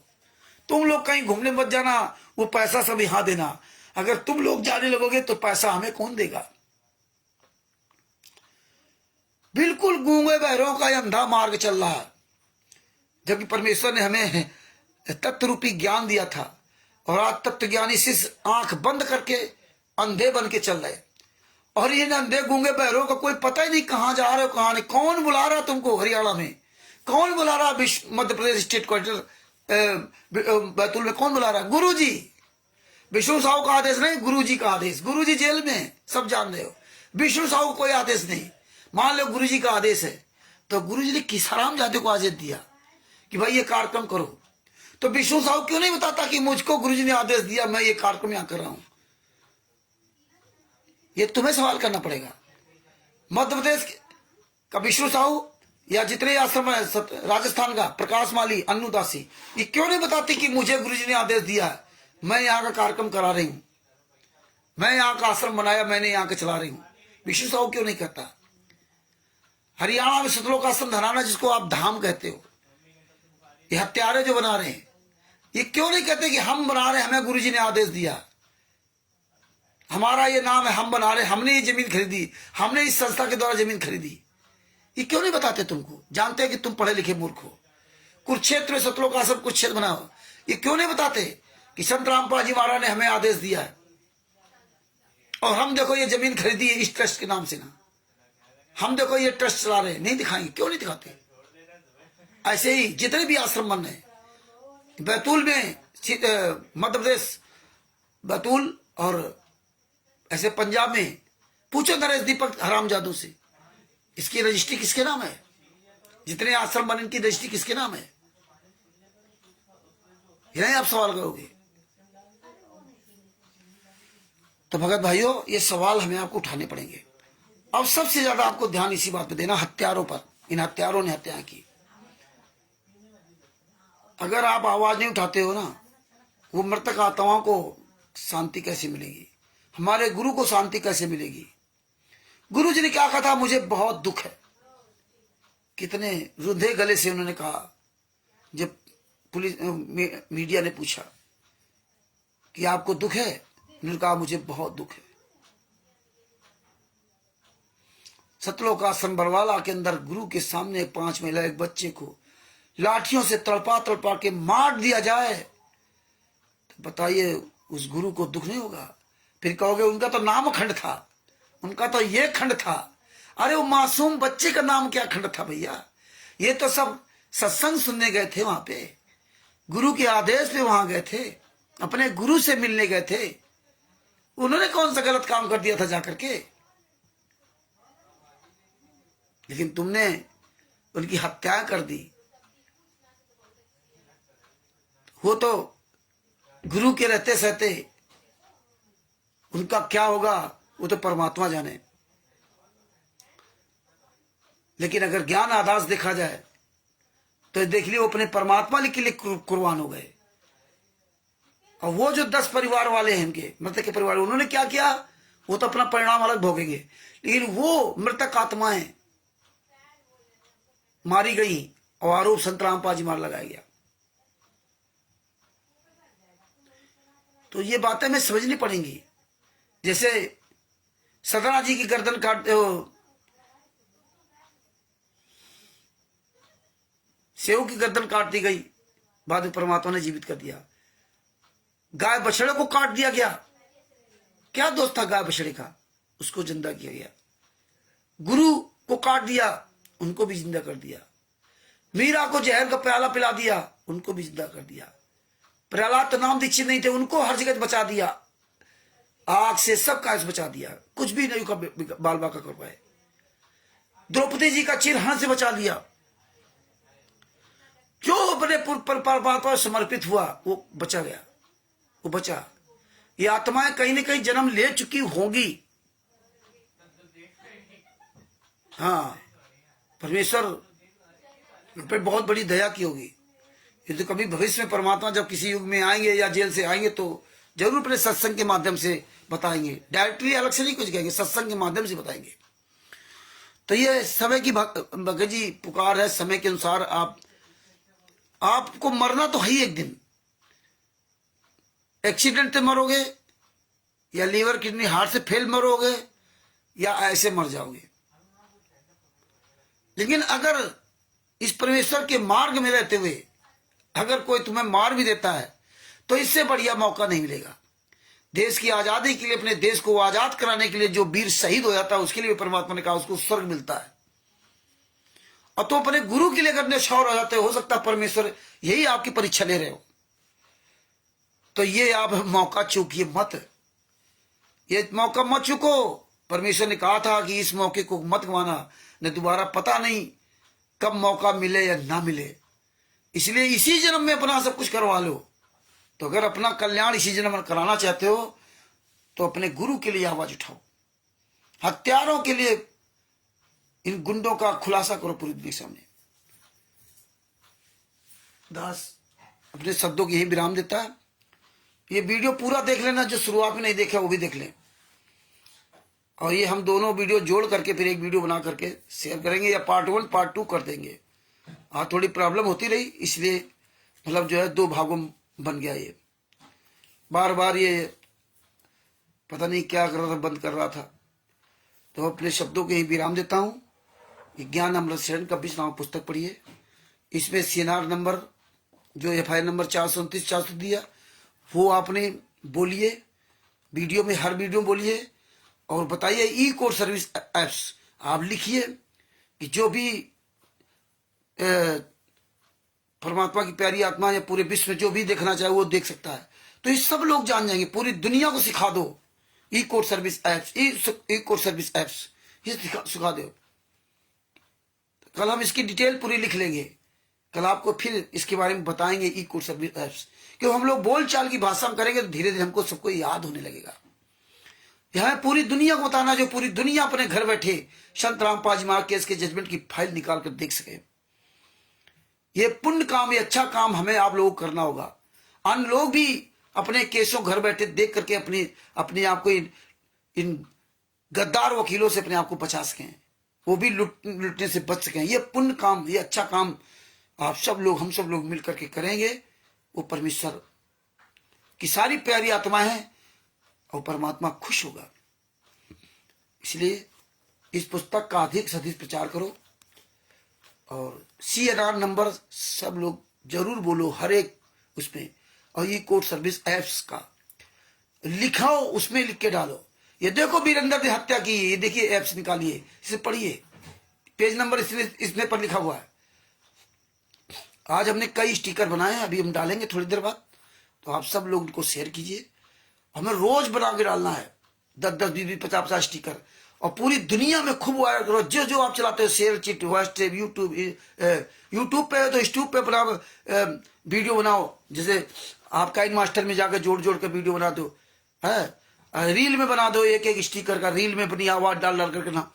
तुम लोग कहीं घूमने मत जाना, वो पैसा सब यहां देना। अगर तुम लोग जाने लगोगे तो पैसा हमें कौन देगा? बिल्कुल गूंगे बहरों का अंधा मार्ग चल रहा है, जबकि परमेश्वर ने हमें तत्व रूपी ज्ञान दिया था। और आज तत्व ज्ञानी शिष्य आंख बंद करके अंधे बन के चल रहे। और ये अंधे गूंगे बहरों का कोई पता ही नहीं कहां जा रहे हो, कहां नहीं। कौन बुला रहा तुमको हरियाणा में? कौन बुला रहा? मध्य प्रदेश स्टेट क्वार्टर बैतूल में कौन बुला रहा? गुरु जी। विष्णु साहू का आदेश नहीं, गुरु जी का आदेश। गुरु जी जेल में, सब जान रहे हो। विष्णु साहू कोई आदेश नहीं। मान लो गुरु जी का आदेश है, तो गुरु जी ने किस हरामजादे को आदेश दिया कि भाई ये कार्यक्रम करो? तो विष्णु साहू क्यों नहीं बताता कि मुझको गुरु जी ने आदेश दिया, मैं ये कार्यक्रम यहां कर रहा हूं? ये तुम्हें सवाल करना पड़ेगा। मध्य प्रदेश का विष्णु साहू या जितने आश्रम है, राजस्थान का प्रकाश माली, अन्नू दासी, ये क्यों नहीं बताते कि मुझे गुरु जी ने आदेश दिया है, मैं यहाँ का कार्यक्रम करा रही हूं, मैं यहाँ का आश्रम बनाया, मैंने यहाँ का चला रही हूं? विष्णु साहू क्यों नहीं कहता? हरियाणा में सतलोकाश्रम धराना, जिसको आप धाम कहते हो, ये हत्यारे जो बना रहे हैं, ये क्यों नहीं कहते कि हम बना रहे, हमें गुरुजी ने आदेश दिया, हमारा ये नाम है, हम बना रहे, हमने ये जमीन खरीदी, हमने इस संस्था के द्वारा जमीन खरीदी? ये क्यों नहीं बताते तुमको? जानते हैं कि तुम पढ़े लिखे मूर्ख हो। कुरुक्षेत्र में सतलोकाश्रम कुरुक्षेत्र बनाओ, ये क्यों नहीं बताते कि संत रामपाल जी महाराज ने हमें आदेश दिया है, और हम देखो ये जमीन खरीदी है इस ट्रस्ट के नाम से ना, हम देखो ये ट्रस्ट चला रहे हैं? नहीं दिखाएंगे, क्यों नहीं दिखाते? ऐसे ही जितने भी आश्रम बन रहे हैं, बैतूल में, मध्य प्रदेश बैतूल, और ऐसे पंजाब में, पूछो नरेश दीपक हरामजादू से, इसकी रजिस्ट्री किसके नाम है? जितने आश्रम बने इनकी रजिस्ट्री किसके नाम है? यही आप सवाल करोगे। तो भगत भाइयों, ये सवाल हमें आपको उठाने पड़ेंगे। अब सबसे ज्यादा आपको ध्यान इसी बात पे देना, हत्यारों पर। इन हत्यारों ने हत्या की। अगर आप आवाज नहीं उठाते हो ना, वो मृतक आत्माओं को शांति कैसे मिलेगी? हमारे गुरु को शांति कैसे मिलेगी? गुरु जी ने क्या कहा था? मुझे बहुत दुख है। कितने रुंधे गले से उन्होंने कहा। जब पुलिस मीडिया ने पूछा कि आपको दुख है, उन्होंने कहा मुझे बहुत दुख है। सतलोक आश्रम बरवाला के अंदर गुरु के सामने 5 महिला एक बच्चे को लाठियों से तड़पा तड़पा के मार दिया जाए, तो बताइए उस गुरु को दुख नहीं होगा? फिर कहोगे उनका तो नाम खंड था, उनका तो ये खंड था। अरे वो मासूम बच्चे का नाम क्या खंड था भैया? ये तो सब सत्संग सुनने गए थे, वहां पे गुरु के आदेश पे वहां गए थे, अपने गुरु से मिलने गए थे। उन्होंने कौन सा गलत काम कर दिया था जाकर के? लेकिन तुमने उनकी हत्या कर दी। वो तो गुरु के रहते सहते उनका क्या होगा वो तो परमात्मा जाने। लेकिन अगर ज्ञान आदास देखा जाए तो देख लियो अपने परमात्मा के लिए कुर्बान हो गए। और वो जो 10 परिवार वाले हैं इनके मृतक के परिवार, उन्होंने क्या किया वो तो अपना परिणाम अलग भोगेंगे। लेकिन वो मृतक आत्माएं मारी गई और आरोप संत रामपाल जी मार लगाया गया। तो ये बातें हमें समझनी पड़ेंगी। जैसे सदना जी की गर्दन काटते हो, सेव की गर्दन काट दी गई, बाद में परमात्मा ने जीवित कर दिया। गाय बछड़े को काट दिया गया, क्या दोष था गाय बछड़े का? उसको जिंदा किया गया। गुरु को काट दिया, उनको भी जिंदा कर दिया। मीरा को जहर का प्याला पिला दिया, उनको भी जिंदा कर दिया। प्रहलाद तो नाम दीक्षित नहीं थे, उनको हर जगह बचा दिया। आग से सब काज बचा दिया, कुछ भी नहीं का बाल बाका कर पाए। द्रौपदी जी का चिरहरण से बचा दिया। जो अपने पर समर्पित हुआ वो बचा गया, वो बचा। ये आत्माएं कहीं ना कहीं जन्म ले चुकी होंगी। हाँ, परमेश्वर पे बहुत बड़ी दया की होगी। ये तो कभी भविष्य में परमात्मा जब किसी युग में आएंगे या जेल से आएंगे तो जरूर अपने सत्संग के माध्यम से बताएंगे। डायरेक्टली अलग से नहीं कुछ कहेंगे, सत्संग के माध्यम से बताएंगे। तो ये समय की भगत जी पुकार है। समय के अनुसार आपको मरना तो है ही एक दिन। एक्सीडेंट से मरोगे या लीवर किडनी हार्ट से फेल मरोगे या ऐसे मर जाओगे। लेकिन अगर इस परमेश्वर के मार्ग में रहते हुए अगर कोई तुम्हें मार भी देता है तो इससे बढ़िया मौका नहीं मिलेगा। देश की आजादी के लिए, अपने देश को आजाद कराने के लिए जो वीर शहीद हो जाता है उसके लिए परमात्मा ने कहा उसको स्वर्ग मिलता है। और तो अपने गुरु के लिए अगर न्यौछावर हो जाते हो सकता है परमेश्वर यही आपकी परीक्षा ले रहे हो। तो ये आप मौका चूकिए मत, ये मौका मत चूको। परमेश्वर ने कहा था कि इस मौके को मत गंवाना, न दोबारा पता नहीं कब मौका मिले या ना मिले। इसलिए इसी जन्म में अपना सब कुछ करवा लो। तो अगर अपना कल्याण इसी जन्म में कराना चाहते हो तो अपने गुरु के लिए आवाज उठाओ। हत्यारों के लिए इन गुंडों का खुलासा करो पूरी दुनिया के सामने। दास अपने शब्दों की यही विराम देता है। ये वीडियो पूरा देख लेना, जो शुरुआत में नहीं देखा वो भी देख लें। और ये हम दोनों वीडियो जोड़ करके फिर एक वीडियो बना करके शेयर करेंगे या पार्ट 1 पार्ट 2 कर देंगे। थोड़ी प्रॉब्लम होती रही इसलिए मतलब जो है 2 भागों में बन गया। ये बार बार ये पता नहीं क्या कर रहा था, बंद कर रहा था। तो अपने शब्दों के ही विराम देता हूँ। ज्ञान अमृत शरण का 20 नाम पुस्तक पढ़िए। इसमें CNR नंबर जो FIR नंबर 429 दिया वो आपने बोलिए, वीडियो में हर वीडियो बोलिए और बताइए। ई कोर्स सर्विस एप्स आप लिखिए कि जो भी परमात्मा की प्यारी आत्मा या पूरे विश्व में जो भी देखना चाहे वो देख सकता है। तो ये सब लोग जान जाएंगे, पूरी दुनिया को सिखा दो ई कोर्स सर्विस एप्स, ई कोर्स सर्विस एप्स ये सिखा दो। कल हम इसकी डिटेल पूरी लिख लेंगे। कल आपको फिर इसके बारे में बताएंगे ई कोर्स सर्विस एप्स। क्यों हम लोग बोलचाल की भाषा में करेंगे तो धीरे धीरे हमको सबको याद होने लगेगा। यह पूरी दुनिया को बताना, जो पूरी दुनिया अपने घर बैठे संत रामपाल जी महाराज केस के जजमेंट की फाइल निकाल कर देख सके। ये पुण्य काम, ये अच्छा काम हमें आप लोगों को करना होगा। अन्य लोग भी अपने केसों घर बैठे देख करके अपने आप को इन गद्दार वकीलों से अपने आप को बचा सकें, वो भी लुटने से बच सकें। ये पुण्य काम, ये अच्छा काम आप सब लोग, हम सब लोग मिलकर के करेंगे। वो परमेश्वर की सारी प्यारी आत्मा है और परमात्मा खुश होगा। इसलिए इस पुस्तक का अधिक से अधिक प्रचार करो और CNR नंबर सब लोग जरूर बोलो हर एक उसमें। और ई कोर्ट सर्विस एप्स का लिखाओ, उसमें लिख के डालो, ये देखो वीरेंद्र ने हत्या की, ये देखिए एप्स निकालिए, इसे पढ़िए, पेज नंबर इसमें पर लिखा हुआ है। आज हमने कई स्टिकर बनाए हैं, अभी हम डालेंगे थोड़ी देर बाद, तो आप सब लोग उनको शेयर कीजिए। हमें रोज बना के डालना है 10-10, 20-20, 50-50 स्टिकर, और पूरी दुनिया में खूब वायरल करो। जो जो आप चलाते हो, शेयर चिट, व्हाट्सएप, यूट्यूब पे तो यूट्यूब पे अपना वीडियो बनाओ, जैसे आप काइन मास्टर में जाकर जोड़ जोड़ कर वीडियो बना दो, है रील में बना दो, एक एक स्टिकर का रील में अपनी आवाज डाल डाल करके ना।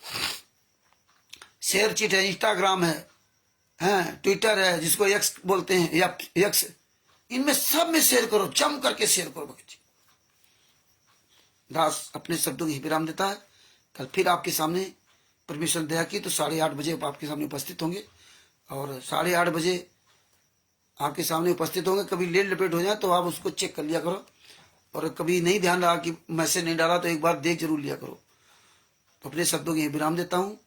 शेयर चिट है, इंस्टाग्राम है, ट्विटर है जिसको एक्स बोलते हैं, या एक्स, इनमें सब में शेयर करो, जम करके शेयर करो। भगत जी दास अपने शब्दों की विराम देता है। कल फिर आपके सामने परमेश्वर दया की तो 8:30 बजे आपके सामने उपस्थित होंगे, और 8:30 बजे आपके सामने उपस्थित होंगे। कभी लेट लपेट हो जाए तो आप उसको चेक कर लिया करो, और कभी नहीं ध्यान रहा कि मैसेज नहीं डाला तो एक बार देख जरूर लिया करो। तो अपने शब्दों की विराम देता हूँ,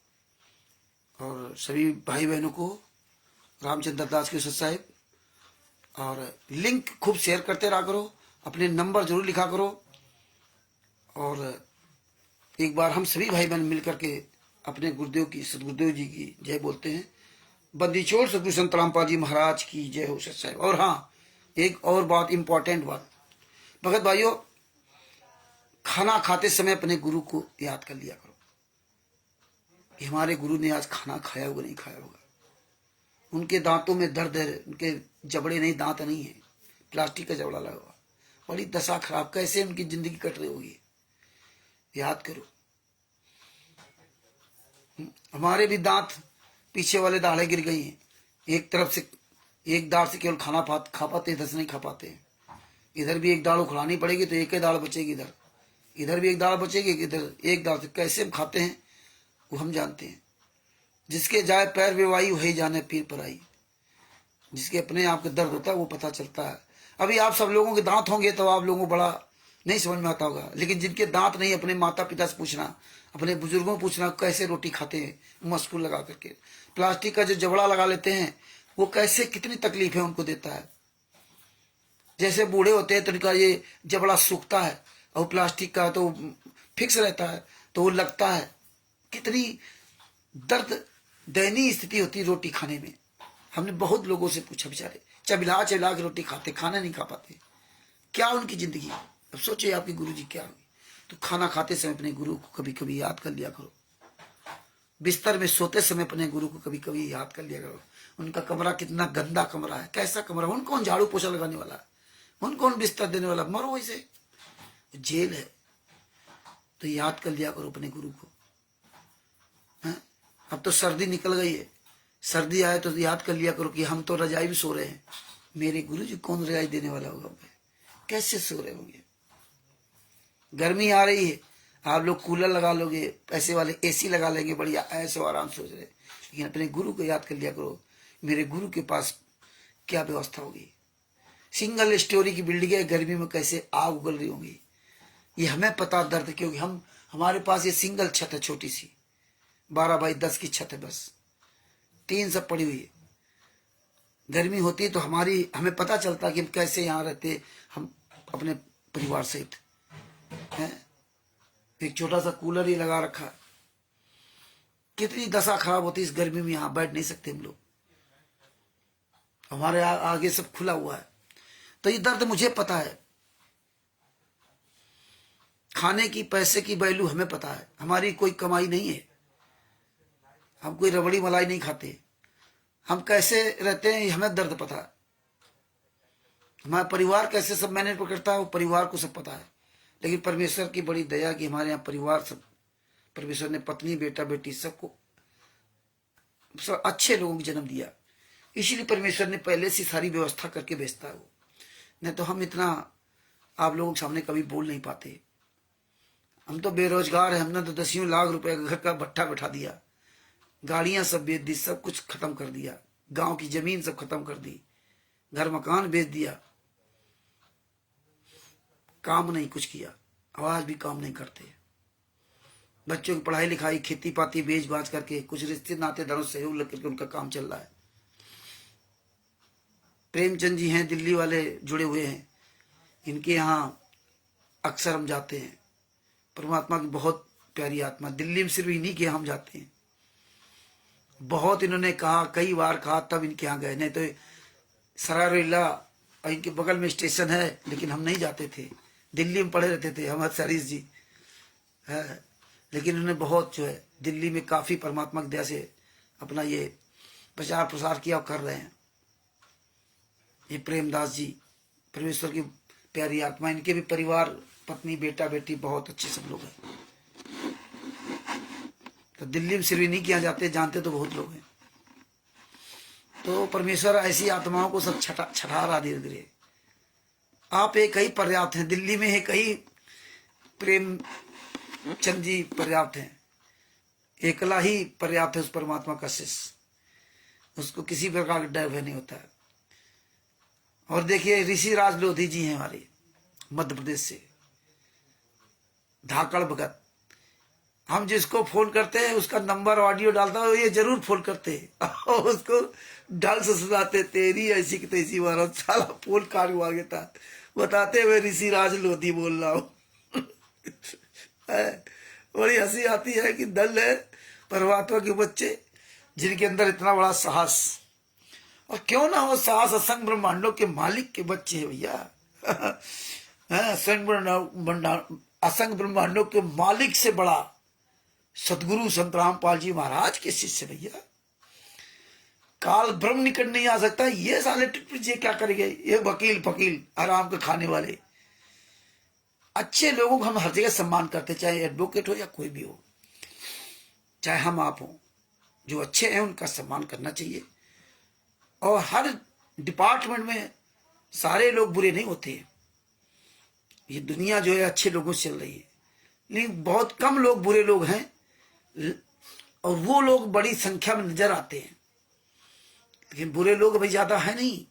और सभी भाई बहनों को रामचंद्र दास के साहब, और लिंक खूब शेयर करते रहा करो, अपने नंबर जरूर लिखा करो, और एक बार हम सभी भाई बहन मिलकर के अपने गुरुदेव की, सदगुरुदेव जी की जय बोलते हैं। बंदीछोड़ सदगुरु संत रामपाल जी महाराज की जय हो साहब। और हाँ, एक और बात, इंपॉर्टेंट बात, भगत भाइयों, खाना खाते समय अपने गुरु को याद कर लिया करो कि हमारे गुरु ने आज खाना खाया होगा नहीं खाया होगा। उनके दांतों में दर्द है, उनके जबड़े नहीं, दांत नहीं है, प्लास्टिक का जबड़ा लगा हुआ, बड़ी दशा खराब, कैसे उनकी जिंदगी कट रही होगी, याद करो। हमारे भी दांत, पीछे वाले दाढ़े गिर गई हैं, एक तरफ से, एक दाढ़ से केवल खाना खा पाते, इधर से नहीं खा पाते। इधर भी एक दाढ़ उखड़ानी पड़ेगी तो एक ही दाढ़ बचेगी, इधर भी एक दाढ़ बचेगी, इधर एक दाढ़ से कैसे हम खाते हैं वो हम जानते हैं। जिसके जाए पैर बेवाई वही जाने पीर पर आई। जिसके अपने आप का दर्द होता है वो पता चलता है। अभी आप सब लोगों के दांत होंगे तो आप लोगों को बड़ा नहीं समझ में आता होगा, लेकिन जिनके दांत नहीं, अपने माता पिता से पूछना, अपने बुजुर्गों को पूछना कैसे रोटी खाते हैं मस्कुल लगा करके। प्लास्टिक का जो जबड़ा लगा लेते हैं वो कैसे, कितनी तकलीफें उनको देता है। जैसे बूढ़े होते हैं तो उनका ये जबड़ा सूखता है, और प्लास्टिक का तो फिक्स रहता है तो वो लगता है। कितनी दर्द दयनीय स्थिति होती है रोटी खाने में। हमने बहुत लोगों से पूछा, बेचारे चबिला चबिला के रोटी खाते, खाना नहीं खा पाते, क्या उनकी जिंदगी। अब सोचिए आपके गुरु जी क्या होंगे। तो खाना खाते समय अपने गुरु को कभी कभी याद कर लिया करो, बिस्तर में सोते समय अपने गुरु को कभी कभी याद कर लिया करो। उनका कमरा कितना गंदा कमरा है, कैसा कमरा, उन कौन झाड़ू पोछा लगाने वाला है, उन कौन बिस्तर देने वाला, मरो वैसे, जेल है। तो याद कर लिया करो अपने गुरु को। अब तो सर्दी निकल गई है, सर्दी आए तो याद कर लिया करो कि हम तो रजाई में सो रहे हैं, मेरे गुरु जी कौन रजाई देने वाला होगा, कैसे सो रहे होंगे। गर्मी आ रही है, आप लोग कूलर लगा लोगे, पैसे वाले AC लगा लेंगे, बढ़िया ऐसे आराम सोच रहे। लेकिन अपने गुरु को याद कर लिया करो, मेरे गुरु के पास क्या व्यवस्था होगी। सिंगल स्टोरी की बिल्डिंग है, गर्मी में कैसे आग उगल रही होंगी, ये हमें पता दर्द, क्योंकि हमारे पास ये सिंगल छत है, छोटी सी 12x10 की छत है, बस टीन सब पड़ी हुई है। गर्मी होती है तो हमें पता चलता कि हम कैसे यहाँ रहते, हम अपने परिवार सहित हैं। एक छोटा सा कूलर ही लगा रखा, कितनी दशा खराब होती इस गर्मी में, यहाँ बैठ नहीं सकते हम लोग, हमारे आगे सब खुला हुआ है। तो ये दर्द मुझे पता है। खाने की, पैसे की वैल्यू हमें पता है, हमारी कोई कमाई नहीं है, हम कोई रबड़ी मलाई नहीं खाते, हम कैसे रहते हैं हमें दर्द पता है। हमारा परिवार कैसे सब मैनेज करता है वो परिवार को सब पता है। लेकिन परमेश्वर की बड़ी दया कि हमारे यहाँ परिवार सब, परमेश्वर ने पत्नी बेटा बेटी सबको, सब अच्छे लोगों को जन्म दिया, इसीलिए परमेश्वर ने पहले से सारी व्यवस्था करके भेजता है वो। नहीं तो हम इतना आप लोगों के सामने कभी बोल नहीं पाते। हम तो बेरोजगार है, हमने तो 10 लाख रुपए घर का भट्ठा बैठा दिया, गाड़ियां सब बेच दी, सब कुछ खत्म कर दिया, गांव की जमीन सब खत्म कर दी, घर मकान बेच दिया, काम नहीं कुछ किया, आवाज भी काम नहीं करते। बच्चों की पढ़ाई लिखाई, खेती पाती बेच बाच करके, कुछ रिश्ते नातेदारों से सहयोग लग करके उनका काम चल रहा है। प्रेमचंद जी हैं, दिल्ली वाले जुड़े हुए हैं, इनके यहाँ अक्सर हम जाते हैं। परमात्मा की बहुत प्यारी आत्मा, दिल्ली में सिर्फ इन्हीं के यहाँ हम जाते हैं। बहुत इन्होंने कहा, कई बार कहा, तब इनके यहाँ गए, नहीं तो सरारोइला इनके बगल में स्टेशन है, लेकिन हम नहीं जाते थे। दिल्ली में पढ़े रहते थे हम सरीश जी है, लेकिन उन्होंने बहुत जो है दिल्ली में काफी परमात्मा की दया से अपना ये प्रचार प्रसार किया और कर रहे हैं। ये प्रेमदास जी, परमेश्वर की प्यारी आत्मा, इनके भी परिवार, पत्नी, बेटा, बेटी बहुत अच्छे सब लोग हैं। तो दिल्ली में सिर्फ नहीं किया जाते, जानते तो बहुत लोग हैं। तो परमेश्वर ऐसी आत्माओं को सब छठा रहा धीरे धीरे। आप एक ही पर्याप्त हैं, दिल्ली में एक ही प्रेम चंद जी पर्याप्त हैं, एकला ही पर्याप्त है उस परमात्मा का शिष्य, उसको किसी प्रकार का डर भय नहीं होता है। और देखिए ऋषि राज लोधी जी हैं हमारे मध्य प्रदेश से, धाकड़ भगत। हम जिसको फोन करते हैं उसका नंबर ऑडियो डालता है, ये जरूर फोन करते हैं और उसको ढंग से सुनाते, तेरी ऐसी की तैसी महाराज, साला फोन काट हुआ गया था, बताते हुए ऋषि राज लोधी बोल रहा हूँ। बड़ी हंसी आती है कि दल है परमात्मा के बच्चे जिनके अंदर इतना बड़ा साहस, और क्यों ना हो साहस, असंग ब्रह्मांडों के मालिक के बच्चे हैं भैया। असंग ब्रह्मांडों के मालिक से बड़ा सदगुरु संत रामपाल जी महाराज के शिष्य भैया। काल ब्रह्म निकट नहीं आ सकता, ये साले टिटपिट ये क्या करेंगे, ये वकील फकील आराम के खाने वाले। अच्छे लोगों को हम हर जगह सम्मान करते, चाहे एडवोकेट हो या कोई भी हो, चाहे हम आप हो, जो अच्छे हैं उनका सम्मान करना चाहिए। और हर डिपार्टमेंट में सारे लोग बुरे नहीं होते। ये दुनिया जो है अच्छे लोगों से चल रही है, लेकिन बहुत कम लोग बुरे लोग हैं, और वो लोग बड़ी संख्या में नजर आते हैं, लेकिन बुरे लोग भाई ज्यादा है नहीं।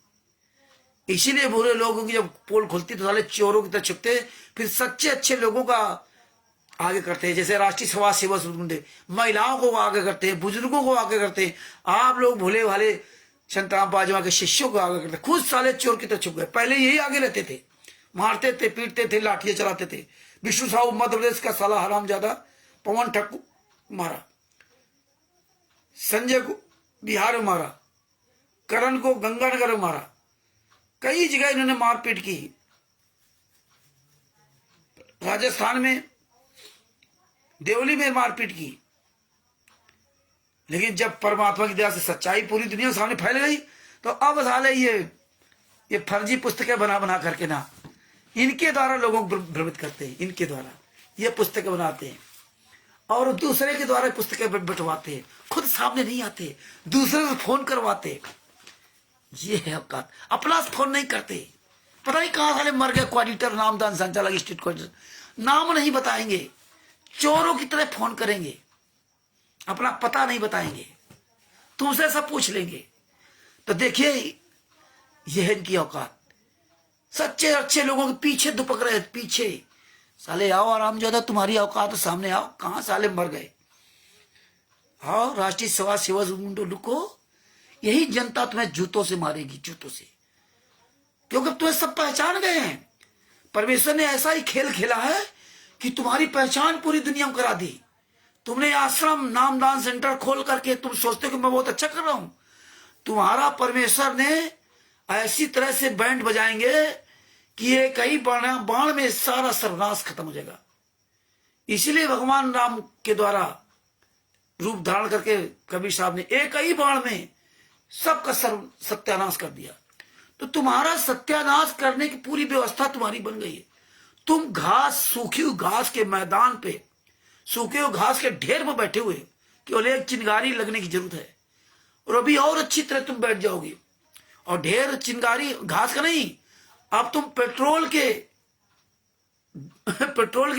इसीलिए बुरे लोगों की जब पोल खुलती तो साले चोरों की तरह छुपते, फिर सच्चे अच्छे लोगों का आगे करते हैं। जैसे राष्ट्रीय समाज सेवा सुनते, महिलाओं को आगे करते हैं, बुजुर्गों को आगे करते हैं। आप लोग भोले भाले संत रामपाल जी के शिष्यों को आगे करते, खुद साले चोर की तरह छुप गए। पहले यही आगे रहते थे, मारते थे, पीटते थे, लाठियां चलाते थे। विष्णु साहू मध्य प्रदेश का साला हराम ज्यादा पवन ठक्कू मारा, संजय को बिहार में मारा, करण को गंगानगर में मारा, कई जगह इन्होंने मारपीट की। राजस्थान में देवली में मारपीट की। लेकिन जब परमात्मा की दया से सच्चाई पूरी दुनिया के सामने फैल गई, तो अब साले ये फर्जी पुस्तकें बना बना करके ना, इनके द्वारा लोगों को भ्रमित करते हैं। इनके द्वारा ये पुस्तकें बनाते हैं और दूसरे के द्वारा पुस्तकें बंटवाते हैं, खुद सामने नहीं आते, दूसरे से फोन करवाते। ये है औकात, अपना फोन नहीं करते। पता नहीं कहां साले मर गए क्वाडिटर, नामदान संचालक, स्टेट क्वाडिटर, नाम नहीं बताएंगे, चोरों की तरह फोन करेंगे, अपना पता नहीं बताएंगे, तुमसे सब पूछ लेंगे। तो देखिए यह है इनकी औकात। सच्चे अच्छे लोगों के पीछे दुपक रहे, पीछे साले आओ आराम ज्यादा, तुम्हारी औकात तो सामने आओ, कहां साले मर गए। आओ राष्ट्रीय समाज सेवा लुको, यही जनता तुम्हें जूतों से मारेगी, जूतों से, क्योंकि तुम्हें सब पहचान गए हैं। परमेश्वर ने ऐसा ही खेल खेला है कि तुम्हारी पहचान पूरी दुनिया में करा दी। तुमने आश्रम नामदान सेंटर खोल करके तुम सोचते हो कि मैं बहुत अच्छा कर रहा हूं, तुम्हारा परमेश्वर ने ऐसी तरह से बैंड बजाएंगे कि ये कई बाण में सारा सर्वनाश खत्म हो जाएगा। इसीलिए भगवान राम के द्वारा रूप धारण करके कबीर साहब ने एक ही बाण में सबका सत्यानाश कर दिया। तो तुम्हारा सत्यानाश करने की पूरी व्यवस्था तुम्हारी बन गई है। तुम घास, सूखी हुई घास के मैदान पे, सूखे हुए घास के ढेर में बैठे हुए, केवल एक चिंगारी लगने की जरूरत है, और अभी और अच्छी तरह तुम बैठ जाओगे। और ढेर चिंगारी घास का नहीं, अब तुम पेट्रोल के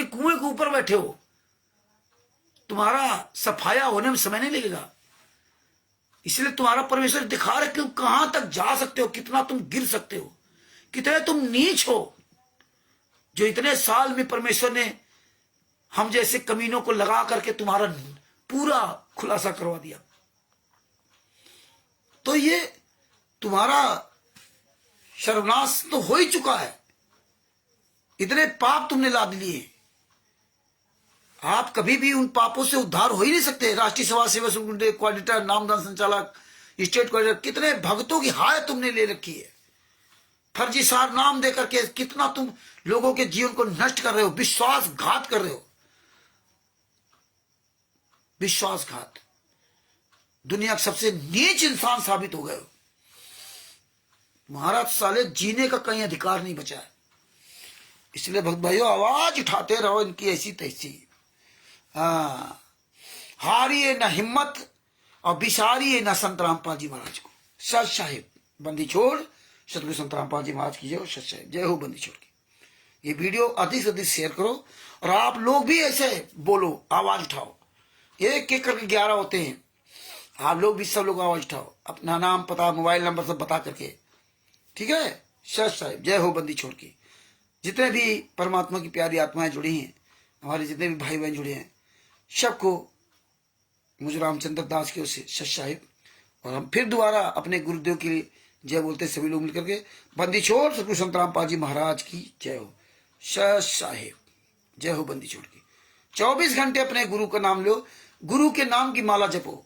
कुएं के ऊपर बैठे हो, तुम्हारा सफाया होने में समय नहीं लगेगा। इसलिए तुम्हारा परमेश्वर दिखा रहे कि कहां तक जा सकते हो, कितना तुम गिर सकते हो, कितने तुम नीच हो। जो इतने साल में परमेश्वर ने हम जैसे कमीनों को लगा करके तुम्हारा पूरा खुलासा करवा दिया। तो ये तुम्हारा सर्वनाश तो हो ही चुका है। इतने पाप तुमने लाद लिए, आप कभी भी उन पापों से उद्धार हो ही नहीं सकते। राष्ट्रीय समाज सेवा संघ कोऑर्डिनेटर, नामदान संचालक, स्टेट कोऑर्डिनेटर, कितने भक्तों की हाय तुमने ले रखी है। फर्जी सार नाम देकर के कितना तुम लोगों के जीवन को नष्ट कर रहे हो, विश्वासघात कर रहे हो, विश्वासघात। दुनिया का सबसे नीच इंसान साबित हो गए हो। महाराज साले जीने का कहीं अधिकार नहीं बचा है। इसलिए भक्त भाइयों आवाज उठाते रहो इनकी ऐसी तैसी। हाँ, हारिए न हिम्मत और बिसारिए न संत रामपाल जी महाराज को। सच साहिब बंदी छोड़ सतगुरु संत रामपाल जी महाराज की जय हो। सच साहिब जय हो बंदी छोड़ की। ये वीडियो अधिक से अधिक शेयर करो और आप लोग भी ऐसे बोलो, आवाज उठाओ। एक एक करके 11 होते हैं, आप लोग भी सब लोग आवाज उठाओ, अपना नाम पता मोबाइल नंबर सब बता करके, ठीक है। सच साहिब जय हो बंदी छोड़ की। जितने भी परमात्मा की प्यारी आत्माएं जुड़ी हैं, हमारे जितने भी भाई बहन जुड़े हैं, सबको मुझे रामचंद्र दास की ओर से सच साहिब। और हम फिर दोबारा अपने गुरुदेव के लिए जय बोलते सभी लोग मिलकर के। बंदी छोड़ सतगुरु संत रामपाल जी महाराज की जय हो। सच साहिब जय हो बंदी छोड़ की। 24 घंटे अपने गुरु का नाम लो, गुरु के नाम की माला जपो।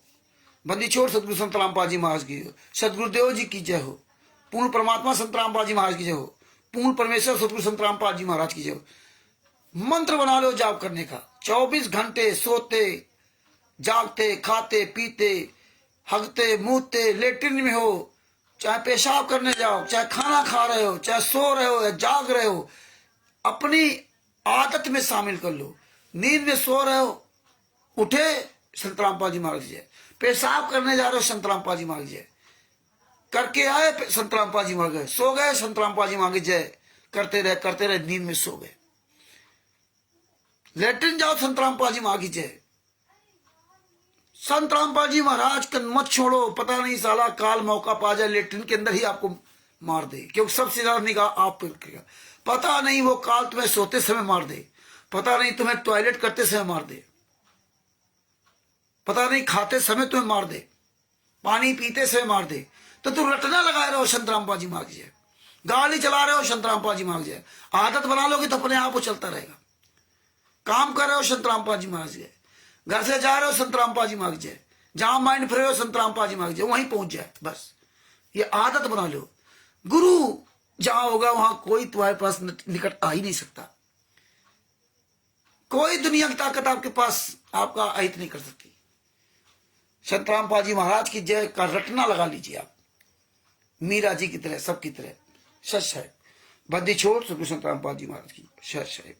बंदी छोड़ सतगुरु संत रामपाल जी महाराज की हो। सतगुरुदेव जी की जय हो। पूर्ण परमात्मा संत रामपाल जी महाराज की जय हो। पूर्ण परमेश्वर सतगुरु संत रामपाल जी महाराज की जय हो। मंत्र बना लो जाप करने का। 24 घंटे सोते जागते खाते पीते हगते मूते लेटरिन में हो, चाहे पेशाब करने जाओ, चाहे खाना खा रहे हो, चाहे सो रहे हो या जाग रहे हो, अपनी आदत में शामिल कर लो। नींद में सो रहे हो, उठे संत रामपाल जी महाराज जय। पेशाब करने जा रहे हो संत रामपाल जी महाराज जय। करके आए संत रामपाल जी महाराज, सो गए संत रामपाल जी महाराज जय। करते रहे नींद में सो गए। लेटरिन जाओ संत रामपाल जी महाराज की जय। संत रामपाल जी महाराज का मत छोड़ो, पता नहीं साला काल मौका पा जाए लेटरिन के अंदर ही आपको मार दे, क्योंकि सबसे ज्यादा निगाह आप पर रखेगा। पता नहीं वो काल तुम्हें सोते समय मार दे, पता नहीं तुम्हें टॉयलेट करते समय मार दे, पता नहीं खाते समय तुम्हें मार दे, पानी पीते समय मार दे। तो तुम रटना लगाए रहो संत रामपाल जी महाराज जय। गाड़ी चला रहे हो संत रामपाल जी महाराज जय। आदत बना लोगे तो अपने आप वो चलता रहेगा। काम कर रहे हो संत रामपाल जी महाराज जय। घर से जा रहे हो संत रामपाल जी महाराज जय। जहां माइंड फ्री हो संत रामपाल जी महाराज जय, वहीं पहुंच जाए बस। ये आदत बना लो। गुरु जहां होगा वहां कोई तुम्हारे पास निकट आ ही नहीं सकता। कोई दुनिया की ताकत आपके पास आपका अहित नहीं कर सकती। संत रामपाल जी महाराज की जय का रटना लगा लीजिए आप, मीरा जी की तरह, सबकी तरह। सच है बंदी छोड़ सतगुरु संत रामपाल जी महाराज की। सच है।